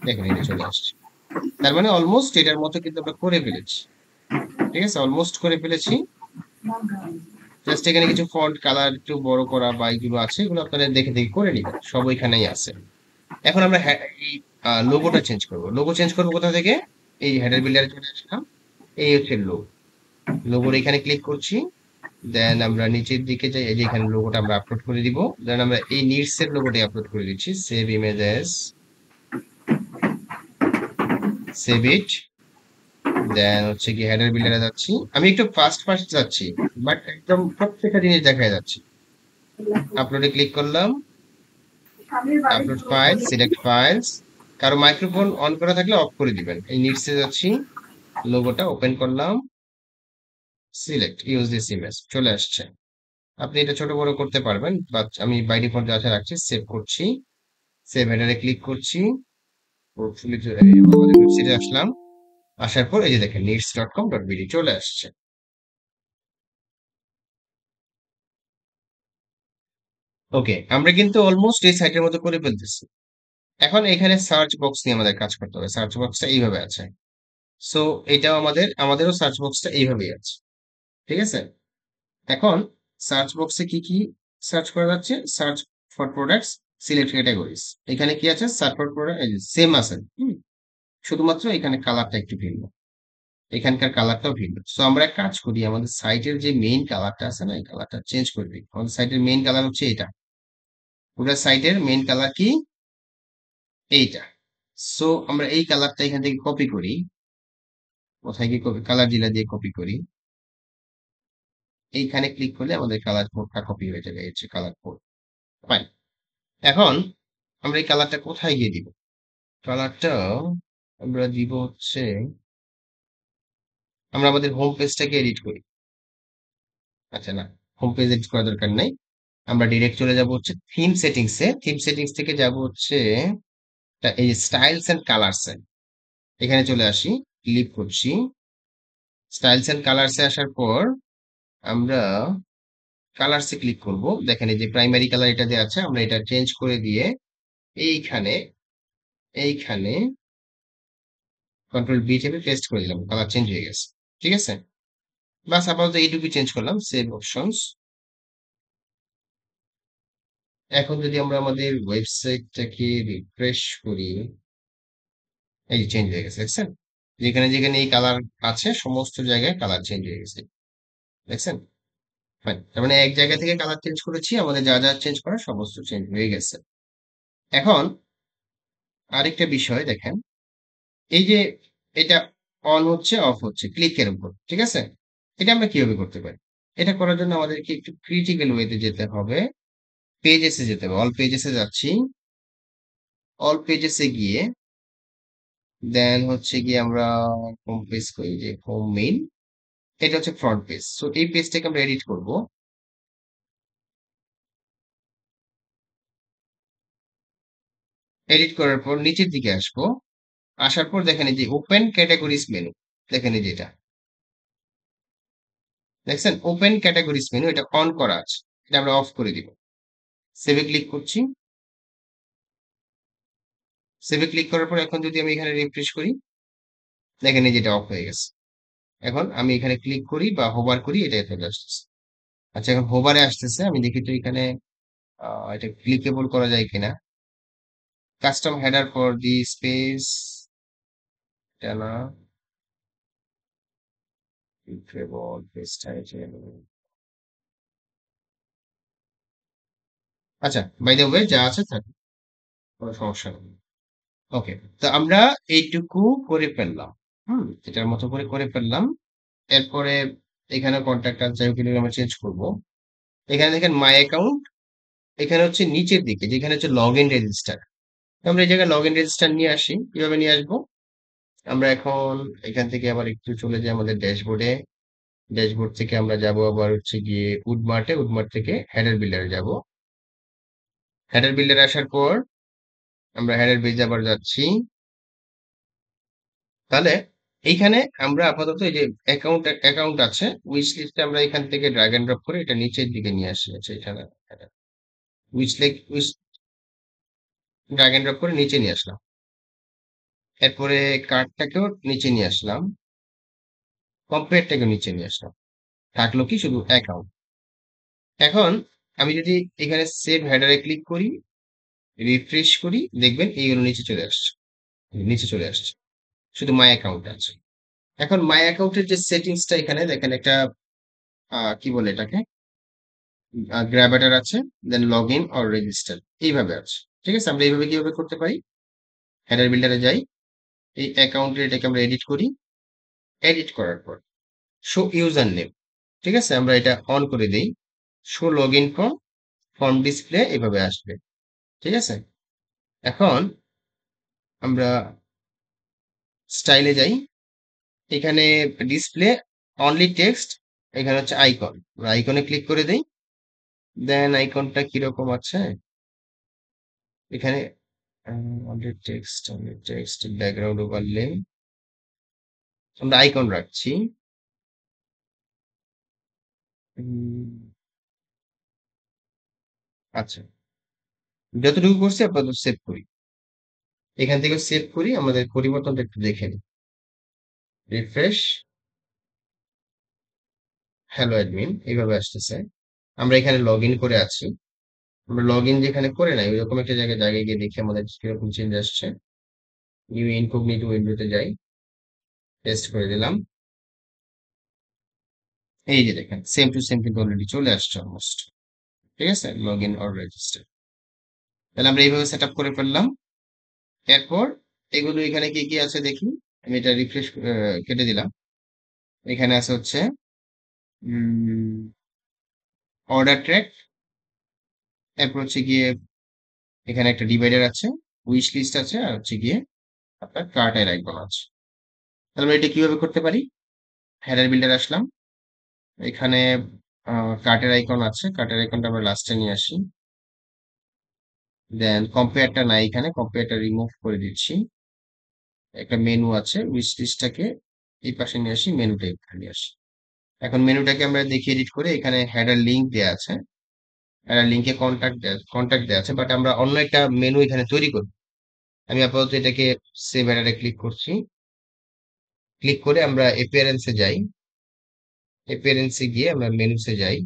দেখেন এটা চলে আসছে। তার মানে অলমোস্ট এটার মতো কিন্তু আমরা করে ফেলেছি, ঠিক আছে, অলমোস্ট করে ফেলেছি। জাস্ট এখানে কিছু ফন্ট কালার একটু বড় করা বা এগুলো আছে, এগুলো আপনারা দেখে দেখে করে নিবেন, সব ওইখানেই আছে। এখন আমরা এই লোগোটা চেঞ্জ করব। লোগো চেঞ্জ করবো কোথা থেকে, এই হেডার বিল্ডারে চলে আসলাম, এই হচ্ছে লোগো, লোগোর এখানে ক্লিক করছি, দেন আমরা নিচের দিকে যাই, এই যে এখানে লোগোটা আমরা আপলোড করে দিব। দেন আমরা এই নিডস এর লোগোটাই আপলোড করে দিচ্ছি, save image as, save it. Then হচ্ছে কি হেডার বিল্ডারে যাচ্ছি, আমি একটু ফাস্ট ফাস্ট যাচ্ছি, বাট একদম প্রত্যেকটা জিনিস দেখা যাচ্ছে। আপলোডে ক্লিক করলাম, আপলোড ফাইল, সিলেক্ট ফাইলস, কারো মাইক্রোফোন অন করা থাকলে অফ করে দিবেন। এই নিডসে যাচ্ছি, লোগোটা ওপেন করলাম, সিলেক্ট ইউজ দিস ইমেজ, চলে আসছে। আপনি এটা ছোট বড় করতে পারবেন, বাট আমি বাই ডিফল্ট যা রাখছি, সেভ করছি, সেভ হেডারে ক্লিক করছি, আমাদের ওয়েবসাইটে আসলাম, আসার পর এই যে দেখেন needs.com.bd চলে আসছে। ওকে, আমরা কিন্তু অলমোস্ট এই সাইটের মতো করে ফেলতেছি। এখন এখানে সার্চ বক্স নিয়ে আমাদের কাজ করতে হবে। সার্চ বক্সটা এইভাবে আছে, সো এটাও আমাদেরও সার্চ বক্সটা এইভাবেই আছে, ঠিক আছে। এখন সার্চ বক্সে কি কি সার্চ করা যাচ্ছে, search for products, select categories, এখানে কি আছে, সার্চ ফর প্রোডাক্ট সেম আছে, শুধুমাত্র এখানে কালারটা একটু ভিন্ন, এখানকার কালারটাও ভিন্ন। সো আমরা এক কাজ করি, আমাদের সাইটের যে মেইন কালারটা আছে না, এই কালারটা চেঞ্জ করে দিই। আমাদের সাইটের মেইন কালার হচ্ছে এটা, পুরো সাইটের মেইন কালার কি, এইটা। সো আমরা এই কালারটা এখান থেকে কপি করি, কোথায় কি কপি, কালার ডিলার দিয়ে কপি করি, এইখানে ক্লিক করলে আমাদের কালার কোডটা কপি হয়ে যাবে, এই হচ্ছে কালার কোড। ফাইন, এখন আমরা এই কালারটা কোথায় গিয়ে দিব, কালারটা আমরা দিব হচ্ছে, আমরা আমাদের হোম পেজটাকে এডিট করি। আচ্ছা না, হোম পেজ এডিট করার দরকার নেই, আমরা ডিরেক্ট চলে যাব হচ্ছে থিম সেটিংসে, থিম সেটিংস থেকে যাব হচ্ছে এই স্টাইলস এন্ড কালার্স, এখানে চলে আসি, ক্লিক করছি, স্টাইলস এন্ড কালার্সে আসার পর আমরা কালার্সে ক্লিক করব। দেখেন এই যে প্রাইমারি কালার এটা যে আছে, আমরা এটা চেঞ্জ করে দিয়ে এইখানে এইখানে কন্ট্রোল বি চেপে পেস্ট করে দিলাম, কালার চেঞ্জ হয়ে গেছে, ঠিক আছে। বাস আপাতত এইটুকু চেঞ্জ করলাম, সেভ অপশনস। এখন যদি আমরা আমাদের ওয়েবসাইটটাকে রিফ্রেশ করি, এই যে চেঞ্জ হয়ে গেছে, দেখছেন, যেখানে যেখানে এই কালার আছে সমস্ত জায়গায় কালার চেঞ্জ হয়ে গেছে, দেখছেন। ফাইন, তার মানে এক জায়গা থেকে কালার চেঞ্জ করেছি, আমাদের যা যা চেঞ্জ করা সমস্ত চেঞ্জ হয়ে গেছে। এখন আরেকটা বিষয় দেখেন, এই যে এটা অন হচ্ছে অফ হচ্ছে ক্লিকের উপর, ঠিক আছে, এটা আমরা কিভাবে করতে পারি, এটা করার জন্য আমাদেরকে একটু ক্রিটিক্যাল ওয়েতে যেতে হবে, পেজেসে যেতে হবে, অল পেজেসে যাচ্ছি, অল পেজেসে গিয়ে দেন হচ্ছে গিয়ে আমরা হোম পেজ করি, যে হোম মেইন, এটা হচ্ছে ফ্রন্ট পেজ। সো এই পেজটাকে আমরা এডিট করব, এডিট করার পর নিচের দিকে আসবো, আসার পর দেখেন এই যে ওপেন ক্যাটাগরিজ মেনু, দেখেন এই যে এটা দেখছেন ওপেন ক্যাটাগরিজ মেনু, এটা অন করা আছে, এটা আমরা অফ করে দিব। সেভে ক্লিক করছি, সেভে ক্লিক করার পর এখন যদি আমি এখানে রিফ্রেশ করি, দেখেন এই যে এটা অফ হয়ে গেছে। এখন আমি এখানে ক্লিক করি বা হোভার করি, এটা চলে আসতেছে। আচ্ছা, এখন হোভারে আসতেছে, আমি দেখি তো এখানে এটা ক্লিকেবল করা যায় কিনা। Custom header for the space, এটা না, ক্লিকেবল পেজ টাইটেল। আচ্ছা, বাই দ্য ওয়ে যা আছে থাক, কোনো সমস্যা নেই। ওকে, তো আমরা এইটুকু করে ফেললাম। এটার মতো করে করে ফেললাম। এরপরে এখানে কন্ট্যাক্ট আছে, যাই হোক এগুলো আমরা চেঞ্জ করবো। এখানে দেখেন মাই অ্যাকাউন্ট, এখানে হচ্ছে নিচের দিকে যেখানে হচ্ছে লগ ইন রেজিস্টার, আমরা এই জায়গায় লগ ইন রেজিস্টার নিয়ে আসি। কিভাবে নিয়ে আসবো? আমরা এখন এখান থেকে আবার একটু চলে যাই আমাদের ড্যাশবোর্ডে। ড্যাশবোর্ড থেকে আমরা যাব আবার হচ্ছে গিয়ে উডমার্টে, উডমার্ট থেকে হেডার বিল্ডারে যাব। হেডার বিল্ডারে আসার পর আমরা হেডার পেজে আবার যাচ্ছি। তাহলে এইখানে আমরা আপাতত এই যে অ্যাকাউন্ট অ্যাকাউন্ট আছে, উইশ লিস্টে আমরা এখান থেকে ড্র্যাগ এন্ড ড্রপ করে এটা নিচের দিকে নিয়ে আসি। আচ্ছা, এখানে উইশ ড্র্যাগ এন্ড ড্রপ করে নিচে নিয়ে আসলাম। এরপরে কার্ডটাকেও নিচে নিয়ে আসলাম, কম্পেয়ারটাকেও নিচে নিয়ে আসলাম। থাকলো কি শুধু অ্যাকাউন্ট। এখন আমি যদি এখানে সেভ হেডারে ক্লিক করি, রিফ্রেশ করি, দেখবেন এইগুলো নিচে চলে আসছে, নিচে চলে আসছে, শুধু মাই অ্যাকাউন্ট আছে। এখন মাই অ্যাকাউন্টের যে সেটিংসটা এখানে দেখেন একটা কি বলে এটাকে, গ্র্যাবাটার আছে, দেন লগ ইন অর রেজিস্টার, এইভাবে আছে। ঠিক আছে, আমরা এইভাবে কিভাবে করতে পারি, হেডার বিল্ডারে যাই, এই অ্যাকাউন্টে এটাকে আমরা এডিট করি। এডিট করার পর শো ইউজার নেম, ঠিক আছে, আমরা এটা অন করে দেই। Show log in form, form display এভাবে আসবে। ঠিক আছে, এখন আমরা স্টাইলে যাই, এখানে ডিসপ্লে অনলি টেক্সট, এখানে হচ্ছে আইকন, আমরা আইকনে ক্লিক করে দেই। দেন আইকনটা কিরকম আছে এখানে, অনলি টেক্সট ব্যাকগ্রাউন্ড ওভারলে, আমরা আইকন রাখছি। উম, আচ্ছা, যতটুকু করছি আপাতত সেভ করি, এখান থেকে সেভ করি, আমাদের পরিবর্তনটা একটু দেখে নিই। রিফ্রেশ, হ্যালো অ্যাডমিন এইভাবে আসতেছে। আমরা এখানে লগ ইন করে আছি, আমরা লগ ইন যেখানে করে নাই ওইরকম একটা জায়গায় জায়গায় গিয়ে দেখি আমাদের কিরকম চেঞ্জ আসছে। নিউ ইনকগনিটো উইন্ডোতে যাই, টেস্ট করে দিলাম। এই যে দেখেন সেম টু সেম কিন্তু অলরেডি চলে আসছে অলমোস্ট। ঠিক আছে, লগ ইন অর রেজিস্টার, তাহলে আমরা এইভাবে সেট আপ করে ফেললাম। এরপর এগুলো এখানে কি কি আছে দেখি, আমি এটা রিফ্রেশ কেটে দিলাম। এখানে আছে হচ্ছে অর্ডার ট্র্যাক, এরপর হচ্ছে গিয়ে এখানে একটা ডিভাইডার আছে, উইশ লিস্ট আছে, আর হচ্ছে গিয়ে আপনার কার্টের আইকন আছে। তাহলে আমরা এটা কিভাবে করতে পারি, হেডার বিল্ডার আসলাম, এখানে কার্টের আইকন আছে, কার্টের আইকনটা আমরা লাস্টে নিয়ে আসি। দেন কম্পেয়ারটা নাই, এখানে কম্পেয়ারটা রিমুভ করে দিচ্ছি। একটা মেনু আছে, উইশ লিস্টটাকে এই পাশে নিয়ে আসি, মেনুটা এখানে নিয়ে আসি। এখন মেনুটাকে আমরা দেখি এডিট করে, এখানে হেডার লিঙ্ক দেওয়া আছে, হেডার লিঙ্কে কন্ট্যাক্ট দেওয়া আছে, বাট আমরা অন্য একটা মেনু এখানে তৈরি করব। আমি আপাতত এটাকে সেভ হেডারে ক্লিক করছি, ক্লিক করে আমরা এপিয়ারেন্সে যাই, এপিয়ারেন্সে গিয়ে আমরা মেনুতে যাই।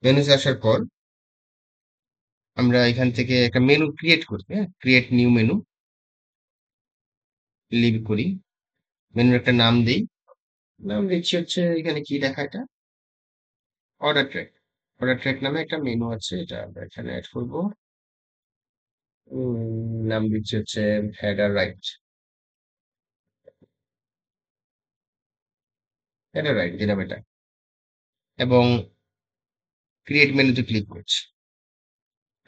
মেনুতে আসার পর আমরা এখান থেকে একটা মেনু ক্রিয়েট করি, হ্যাঁ, ক্রিয়েট নিউ মেনু লিভ করি, মেনুর একটা নাম দিই। নাম দিচ্ছি হচ্ছে, এখানে কি লেখা এটা, অর্ডার ট্র্যাক। অর্ডার ট্র্যাক নামে একটা মেনু আছে, এটা আমরা এখানে অ্যাড করবো। নাম দিচ্ছি হচ্ছে হেডার রাইট, হেডার রাইট দিলাম এটা, এবং ক্রিয়েট মেনুতে ক্লিক করছি।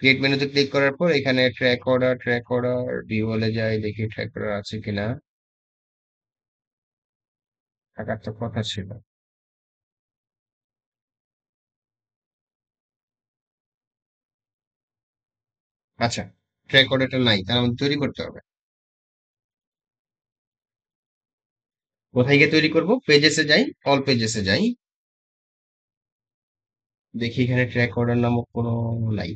ক্রিয়েট মেনুতে ক্লিক করার পর এখানে ট্র্যাক অর্ডার ভিউ হলে যাই, দেখি ট্র্যাক অর্ডার আছে কিনা, থাকার তো কথা ছিল। আচ্ছা, ট্র্যাক অর্ডারটা নাই, তাহলে আমাদের তৈরি করতে হবে। কোথায় গিয়ে তৈরি করব? পেজেসে যাই, অল পেজেসে যাই, দেখি এখানে ট্র্যাক অর্ডার নামক কোনো নাই।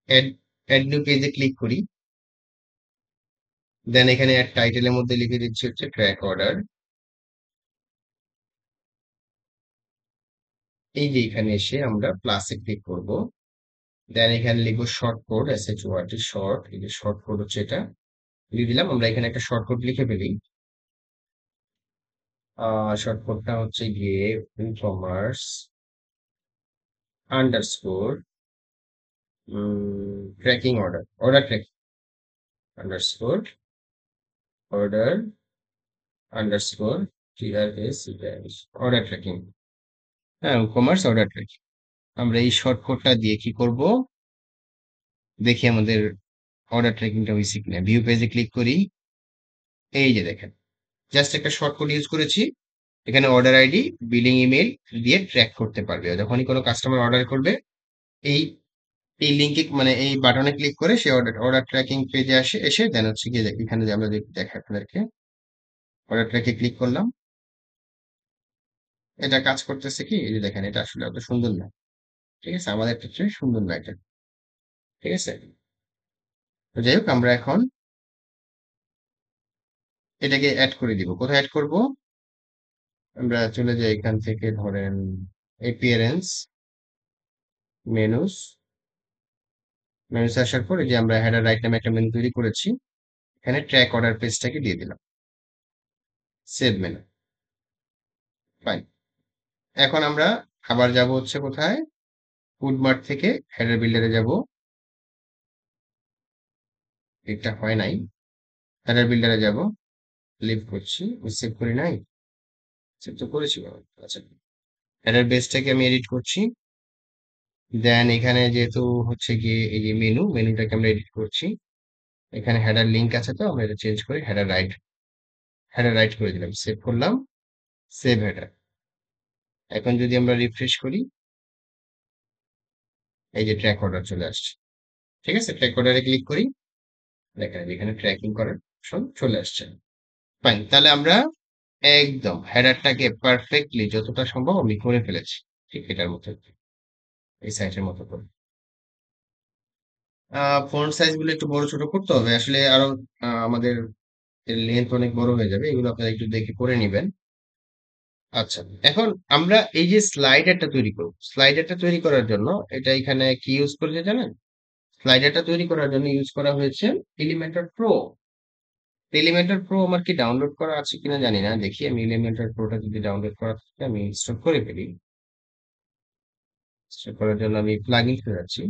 অ্যাড অ্যাড নিউ পেজে ক্লিক করি, দেন এখানে অ্যাড টাইটেলের মধ্যে লিখে দিচ্ছি হচ্ছে ট্র্যাক অর্ডার। এই যে এখানে এসে আমরা প্লাসে ক্লিক করব, দেন এখানে লিখবো শর্ট কোড, SHORT শর্ট, এই যে শর্ট কোড হচ্ছে এটা দিয়ে দিলাম। আমরা এখানে একটা শর্ট কোড লিখে ফেলি। শর্ট কোডটা হচ্ছে গিয়ে ecommerce underscore tracking order, order tracking underscore order underscore order tracking. হ্যাঁ, ই-কমার্স অর্ডার ট্র্যাকিং। আমরা এই শর্ট কোডটা দিয়ে কি করব, দেখি আমাদের অর্ডার ট্র্যাকিংটা হয়েছে কিনা। ভিউ পেজে ক্লিক করি, এই যে দেখেন জাস্ট একটা শর্ট কোড ইউজ করেছি। এখানে অর্ডার আইডি, বিলিং ইমেল দিয়ে ট্র্যাক করতে পারবে। যখনই কোনো কাস্টমার অর্ডার করবে, এই এই লিঙ্কে মানে এই বাটনে ক্লিক করে সে অর্ডার অর্ডার ট্র্যাকিং পেজে এসে দেন হচ্ছে গিয়ে এখানে যে আমরা দেখাই আপনাদেরকে, অর্ডার ট্র্যাকে ক্লিক করলাম। এটা কাজ করতেছে কি, এই যে দেখেন এটা আসলে অত সুন্দর না, ঠিক আছে, আমাদের ক্ষেত্রে সুন্দর না এটা, ঠিক আছে। তো যাই হোক, আমরা এখন এটাকে অ্যাড করে দিব। কোথায় অ্যাড করব? আমরা চলে যাই এখান থেকে, ধরেন অ্যাপিয়ারেন্স, মেনুস, মেনুস আসার পর এই যে আমরা হেডার রাইট নামে একটা মেনু তৈরি করেছি, এখানে ট্র্যাক অর্ডার পেজটাকে দিয়ে দিলাম, সেভ মেনু, ফাইন। এখন আমরা আবার যাব হচ্ছে কোথায়, ফুডমার্ট থেকে হেডার বিল্ডারে যাব, এটা হয় নাই, হেডার বিল্ডারে যাব, লিভ করছি, সেভ করি নাই, সেভ তো করেছি বাবা। আচ্ছা, হেডার বেসটাকে আমি এডিট করছি, দেন এখানে যেহেতু হচ্ছে গিয়ে এই যে মেনুটাকে আমরা এডিট করছি, এখানে হেডার লিংক আছে, তো আমরা এটা চেঞ্জ করি হেডার রাইট করে দিলাম, সেভ করলাম, সেভ হেডার। এখন যদি আমরা রিফ্রেশ করি, এই যে ট্র্যাক অর্ডার চলে আসছে, ঠিক আছে। ট্র্যাক অর্ডারে ক্লিক করি, দেখেন এখানে ট্র্যাকিং করার অপশন চলে আসছে, ফাইন। তাহলে আমরা একদম হেডারটাকে পারফেক্টলি যতটা সম্ভব আমি করে ফেলেছি, ঠিক এটার মতো, এই সাইটের মতো করে। ফন্ট সাইজ গুলো একটু বড় ছোট করতে হবে আসলে, আরো আমাদের লেন্থ অনেক বড় হয়ে যাবে, এগুলো আপনারা একটু দেখে করে নিবেন। আচ্ছা, এখন আমরা এই যে স্লাইডারটা তৈরি করব, স্লাইডারটা তৈরি করার জন্য এটা এখানে কি ইউজ করেছে জানেন? স্লাইডারটা তৈরি করার জন্য ইউজ করা হয়েছে এলিমেন্টর প্রো। এলিমেন্টর প্রো আমার কি ডাউনলোড করা আছে কিনা জানি না, দেখি আমি এলিমেন্টর প্রোটা যদি ডাউনলোড করা থাকে আমি ইনস্টল করে ফেলি। ইনস্টল করার জন্য আমি প্লাগইনস এ যাচ্ছি,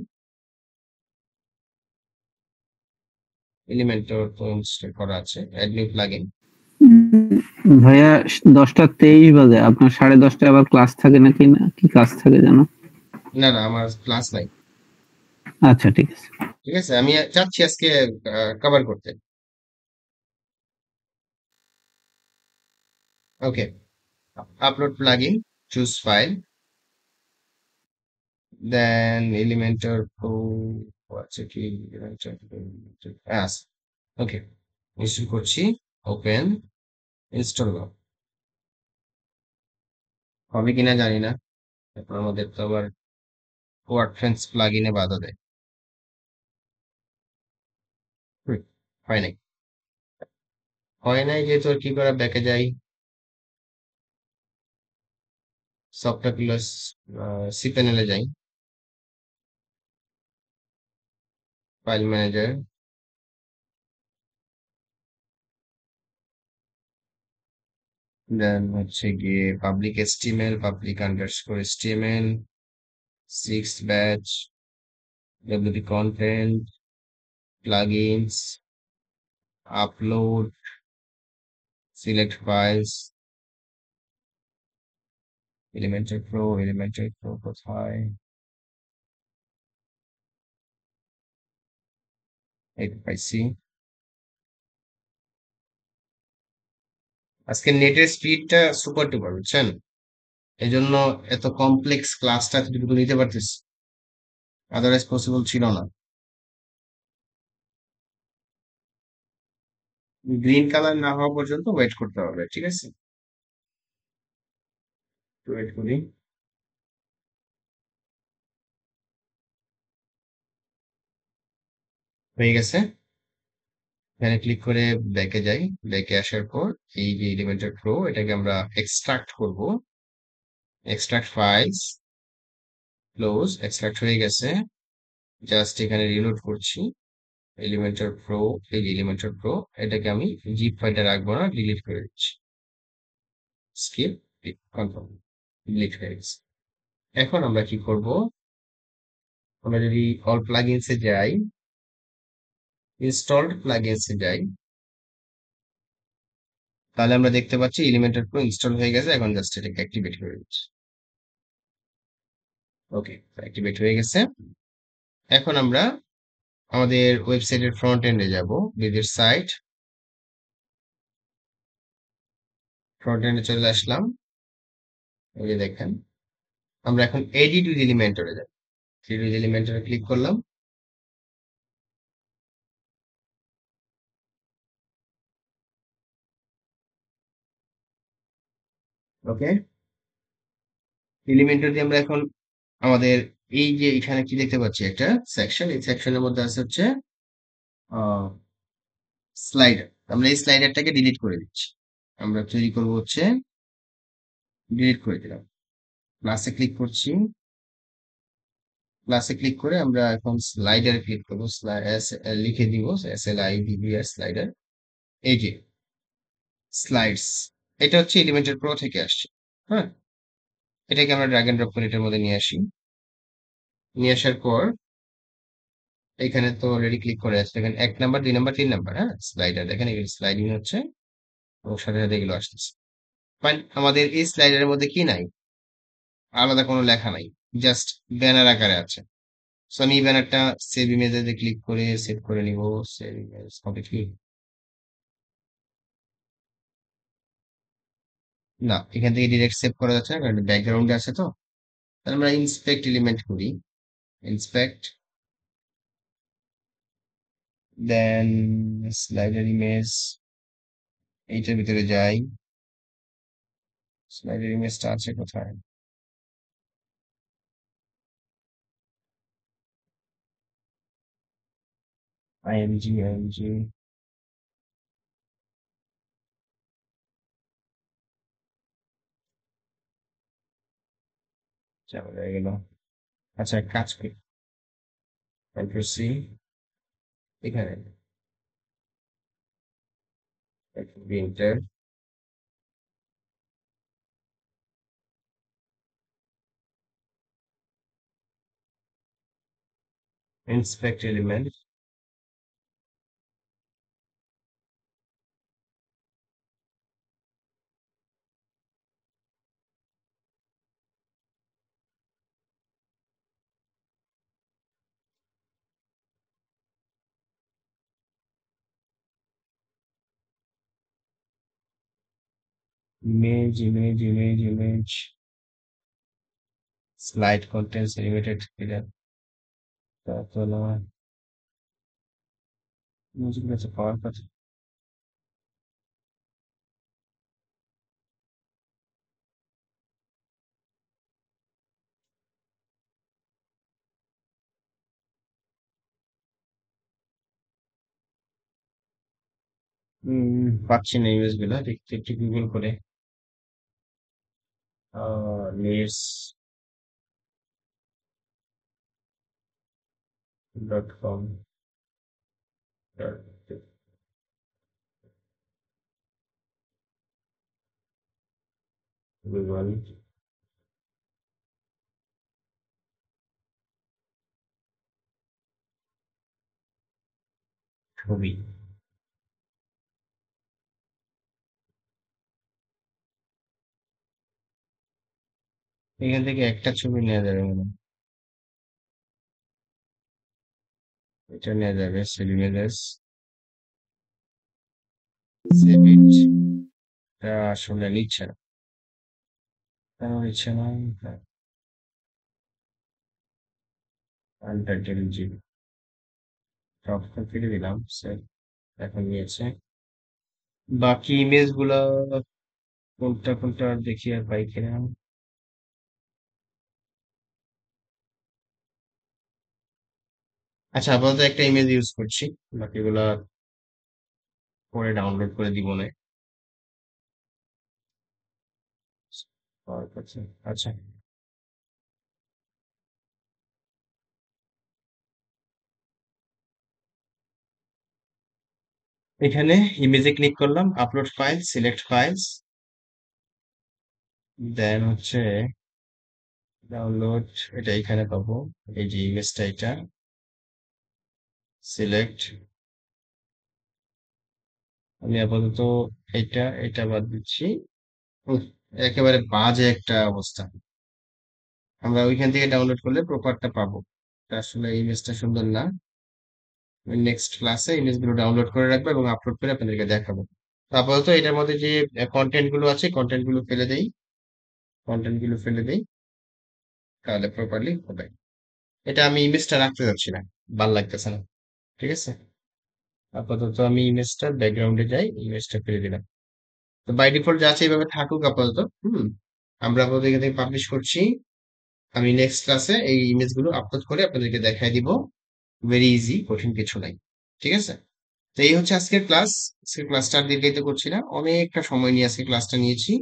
এলিমেন্টর তো ইনস্টল করা আছে, অ্যাড নিউ প্লাগইন। ভাইয়া 10টা 23 বাজে, আপনার 10:30টায় আবার ক্লাস থাকে নাকি, না কি কাজ থাকে জানো? না না, আমার ক্লাস নাই। আচ্ছা ঠিক আছে। ঠিক আছে, আমি চাচ্ছি আজকে কভার করতে। ওকে, আপলোড প্লাগইন, চুজ ফাইল, দেন এলিমেন্টর প্রো আছে কি, ওকে, ইনস্টল করছি, ওপেন, ইনস্টল হবে কিনা জানি না, তারপর আমাদের তো আবার ওয়ার্ডফ্রেন্স প্লাগইনে বাধা দেয়। হুম, হয় নাই, হয় নাই যেহেতু আর কি করা, ব্যাকে যাই, সফটওয়্যার প্লাস সি প্যানেলে যাই, ফাইল ম্যানেজার, দেন হচ্ছে গিয়ে public HTML, public underscore HTML, 6 batch, WP content, plugins, upload, select files, Elementor pro কোথায়, এই তো পাইছি। আজকে নেটের স্পিডটা সুপার টুপার, বুঝছেন, এই জন্য এত কমপ্লেক্স ক্লাসটা দ্রুত নিতে পারতেছি, আদারওয়াইজ পসিবল ছিল না। গ্রিন কালার না হওয়া পর্যন্ত ওয়েট করতে হবে, ঠিক আছে? ওয়েট করি। হয়ে গেছে। এখানে ক্লিক করে ব্যাকে যাই। ব্যাকে আসার পর এই যে এলিমেন্টার প্রো, এটাকে আমরা এক্সট্রাক্ট করব। Extract files, close. এক্সট্রাক্ট হয়ে গেছে। জাস্ট এখানে রিলোড করছি। এলিমেন্টার প্রো, এই যে এলিমেন্টার প্রো, এটাকে আমি জিপ ফাইলটা রাখবো না, ডিলিট করে দিচ্ছি। স্কিপ, কনফার্ম, ডিলিট হয়ে গেছে। এখন আমরা কি করব? আমরা যদি অল প্লাগইনসে যাই, ইনস্টলড প্লাগইনসে যাই, তাহলে আমরা দেখতে পাচ্ছি এলিমেন্টার প্রো ইনস্টল হয়ে গেছে। এখন জাস্ট এটাকে অ্যাক্টিভেট করে দিচ্ছি। ওকে, অ্যাক্টিভেট হয়ে গেছে। এখন আমরা আমাদের ওয়েবসাইটের ফ্রন্ট এন্ডে যাব। বিজের সাইট, ফ্রন্ট এন্ডে চলে আসলাম। এই যে দেখেন, আমরা এখন এডিট উইথ এলিমেন্টরে যাব। এডিট উইথ এলিমেন্টরে ক্লিক করলাম। ওকে, এলিমেন্টর দিয়ে আমরা এখন আমাদের এই যে এখানে কি দেখতে পাচ্ছি একটা সেকশন, এই সেকশনের মধ্যে আছে হচ্ছে স্লাইডার। আমরা এই স্লাইডারটাকে ডিলিট করে দিচ্ছি। আমরা তৈরি করব হচ্ছে, ডিলিট করে দিলাম। প্লাসে ক্লিক করছি। প্লাসে ক্লিক করে আমরা এখন স্লাইডার ক্লিক করবো। লিখে দিব SLIDER, স্লাইডার। এই যে স্লাইডস, এটা হচ্ছে এলিমেন্টার প্রো থেকে আসছে। হ্যাঁ, এটাকে আমরা ড্র্যাগ এন্ড ড্রপ করে এটার মধ্যে নিয়ে আসি। নিয়ে আসার পর এখানে তো অলরেডি ক্লিক করে আছে, দেখেন 1 নাম্বার, 2 নাম্বার, 3 নাম্বার। হ্যাঁ, স্লাইডার দেখেন, এগুলো স্লাইডিং হচ্ছে এবং সাথে সাথে এগুলো আসতেছে। ফাইন, আমাদের এই স্লাইডারের মধ্যে কি নাই? আলাদা কোনো লেখা নাই, জাস্ট ব্যানার আকারে আছে। সো আমি এই ব্যানারটা সেভ ইমেজে ক্লিক করে সেভ করে নিব। Save image completely. না, এখান থেকে ডিরেক্ট সেভ করা যাচ্ছে না, কারণ ব্যাকগ্রাউন্ডে আছে তো। তাহলে আমরা ইন্সপেক্ট এলিমেন্ট করি। ইন্সপেক্ট, দেন স্লাইডার ইমেজ, এইটার ভিতরে যাই। স্লাইডার ইমেজটা আছে কোথায়? আইএমজি, চাপা হয়ে গেল। আচ্ছা, এক কাজ করি, কন্ট্রোল সি, এখানে enter, inspect element. Image, slide contents limited, এটা তো না, ইমেজগুলো আছে পাওয়ার কথা। পাচ্ছি না ইমেজগুলো, দেখতে একটু গুগল করে। নেটস .com গুগল, ছবি। এখান থেকে একটা ছবি নেওয়া যাবে মনে হয়। এটা নেওয়া যাবে, সেভ ইমেজেস, সেভ ইট। এটা আসলে নিচ্ছে না, কেন নিচ্ছে না? আনটাইটেল জি, সব ফেলে দিলাম, সেভ। এখন নিয়েছে। বাকি ইমেজ গুলা কোনটা কোনটা দেখি আর পাই কিনা। আচ্ছা, আপাতত একটা ইমেজ ইউজ করছি, বাকিগুলা পরে ডাউনলোড করে দিব না। আচ্ছা, এখানে ইমেজে ক্লিক করলাম, আপলোড ফাইল, সিলেক্ট ফাইলস, দেন হচ্ছে ডাউনলোড, এটা এখানে পাবো। এই যে ইমেজটা, এটা সিলেক্ট। আমি আপাতত এটা বাদ দিচ্ছি। উফ, একেবারে বাজে একটা অবস্থা। আমরা ওইখান থেকে ডাউনলোড করলে প্রপারটা পাবো। এটা আসলে ইমেজটা সুন্দর না। নেক্সট ক্লাসে ইমেজগুলো ডাউনলোড করে রাখবো এবং আপলোড করে আপনাদেরকে দেখাবো। তো আপাতত এটার মধ্যে যে কন্টেন্ট গুলো আছে, কন্টেন্ট গুলো ফেলে দেই, তাহলে প্রপারলি হবে। এটা আমি ইমেজটা রাখতে যাচ্ছি না, ভাল লাগতেছে না। ঠিক আছে, আপাতত আমি ইমেজটা ব্যাকগ্রাউন্ডে যাই, ইমেজটা ফেলে দিলাম। তো বাই ডিফল্ট যা আছে এইভাবে থাকুক আপাতত। আমরা আপাতত এখান থেকে পাবলিশ করছি। আমি নেক্সট ক্লাসে এই ইমেজগুলো আপলোড করে আপনাদেরকে দেখাই দিব। ভেরি ইজি, কঠিন কিছু নাই। ঠিক আছে, তো এই হচ্ছে আজকের ক্লাস। আজকের ক্লাসটা আর দীর্ঘায়িত করছি না, অনেকটা সময় নিয়ে আজকে ক্লাসটা নিয়েছি।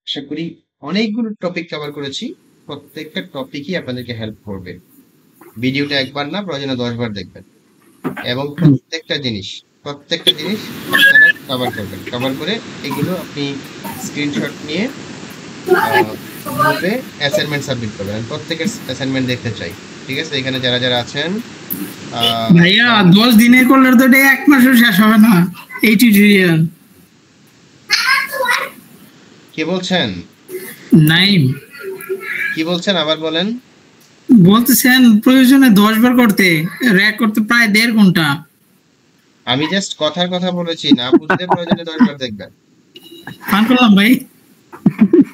আশা করি অনেকগুলো টপিক কভার করেছি। প্রত্যেকটা টপিকই আপনাদেরকে হেল্প করবে। ভিডিওটা একবার না, প্রয়োজনে 10 বার দেখবেন এবং প্রত্যেকটা জিনিস আপনারা কভার করবেন। কভার করে এগুলো আপনি স্ক্রিনশট নিয়ে গ্রুপে অ্যাসাইনমেন্ট সাবমিট করবেন। আমি প্রত্যেকের অ্যাসাইনমেন্ট দেখতে চাই। ঠিক আছে, এখানে যারা যারা আছেন ভাইয়া 10 দিনে করলে তো এটা 1 মাসও শেষ হবে না এই টিউটোরিয়াল। কে বলছেন? নাইম কি বলছেন আবার বলেন। বলতেছেন প্রয়োজনে 10 বার করতে, র্যাক করতে প্রায় 1.5 ঘন্টা। আমি জাস্ট কথার কথা বলেছি, না বুঝলে প্রয়োজনে 10 বার দেখবেন। ফান করলাম ভাই।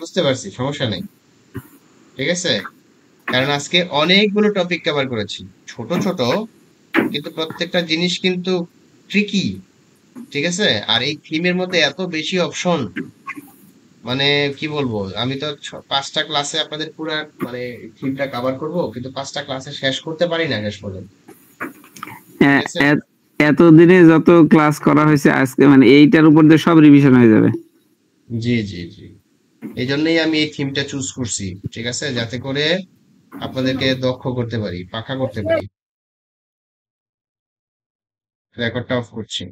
বুঝতে পারছি, সমস্যা নেই। ঠিক আছে, কারণ আজকে অনেকগুলো টপিক কভার করেছি, ছোট ছোট, কিন্তু প্রত্যেকটা জিনিস কিন্তু ট্রিকি। ঠিক আছে, আর এই থিমের মধ্যে এত বেশি অপশন, মানে কি বলবো, আমি তো 5টা ক্লাসে আপনাদের পুরো মানে থিমটা কভার করব, কিন্তু 5টা ক্লাসে শেষ করতে পারি না শেষ পর্যন্ত। ঠিক আছে, এতদিনে যত ক্লাস করা হয়েছে আজকে মানে এইটার উপর দিয়ে সব রিভিশন হয়ে যাবে। জি জি জি, এই জন্যই আমি এই থিমটা চুজ করছি। ঠিক আছে, যাতে করে আপনাদেরকে দক্ষ করতে পারি, পাকা করতে পারি। রেকর্ডটা অফ করছি।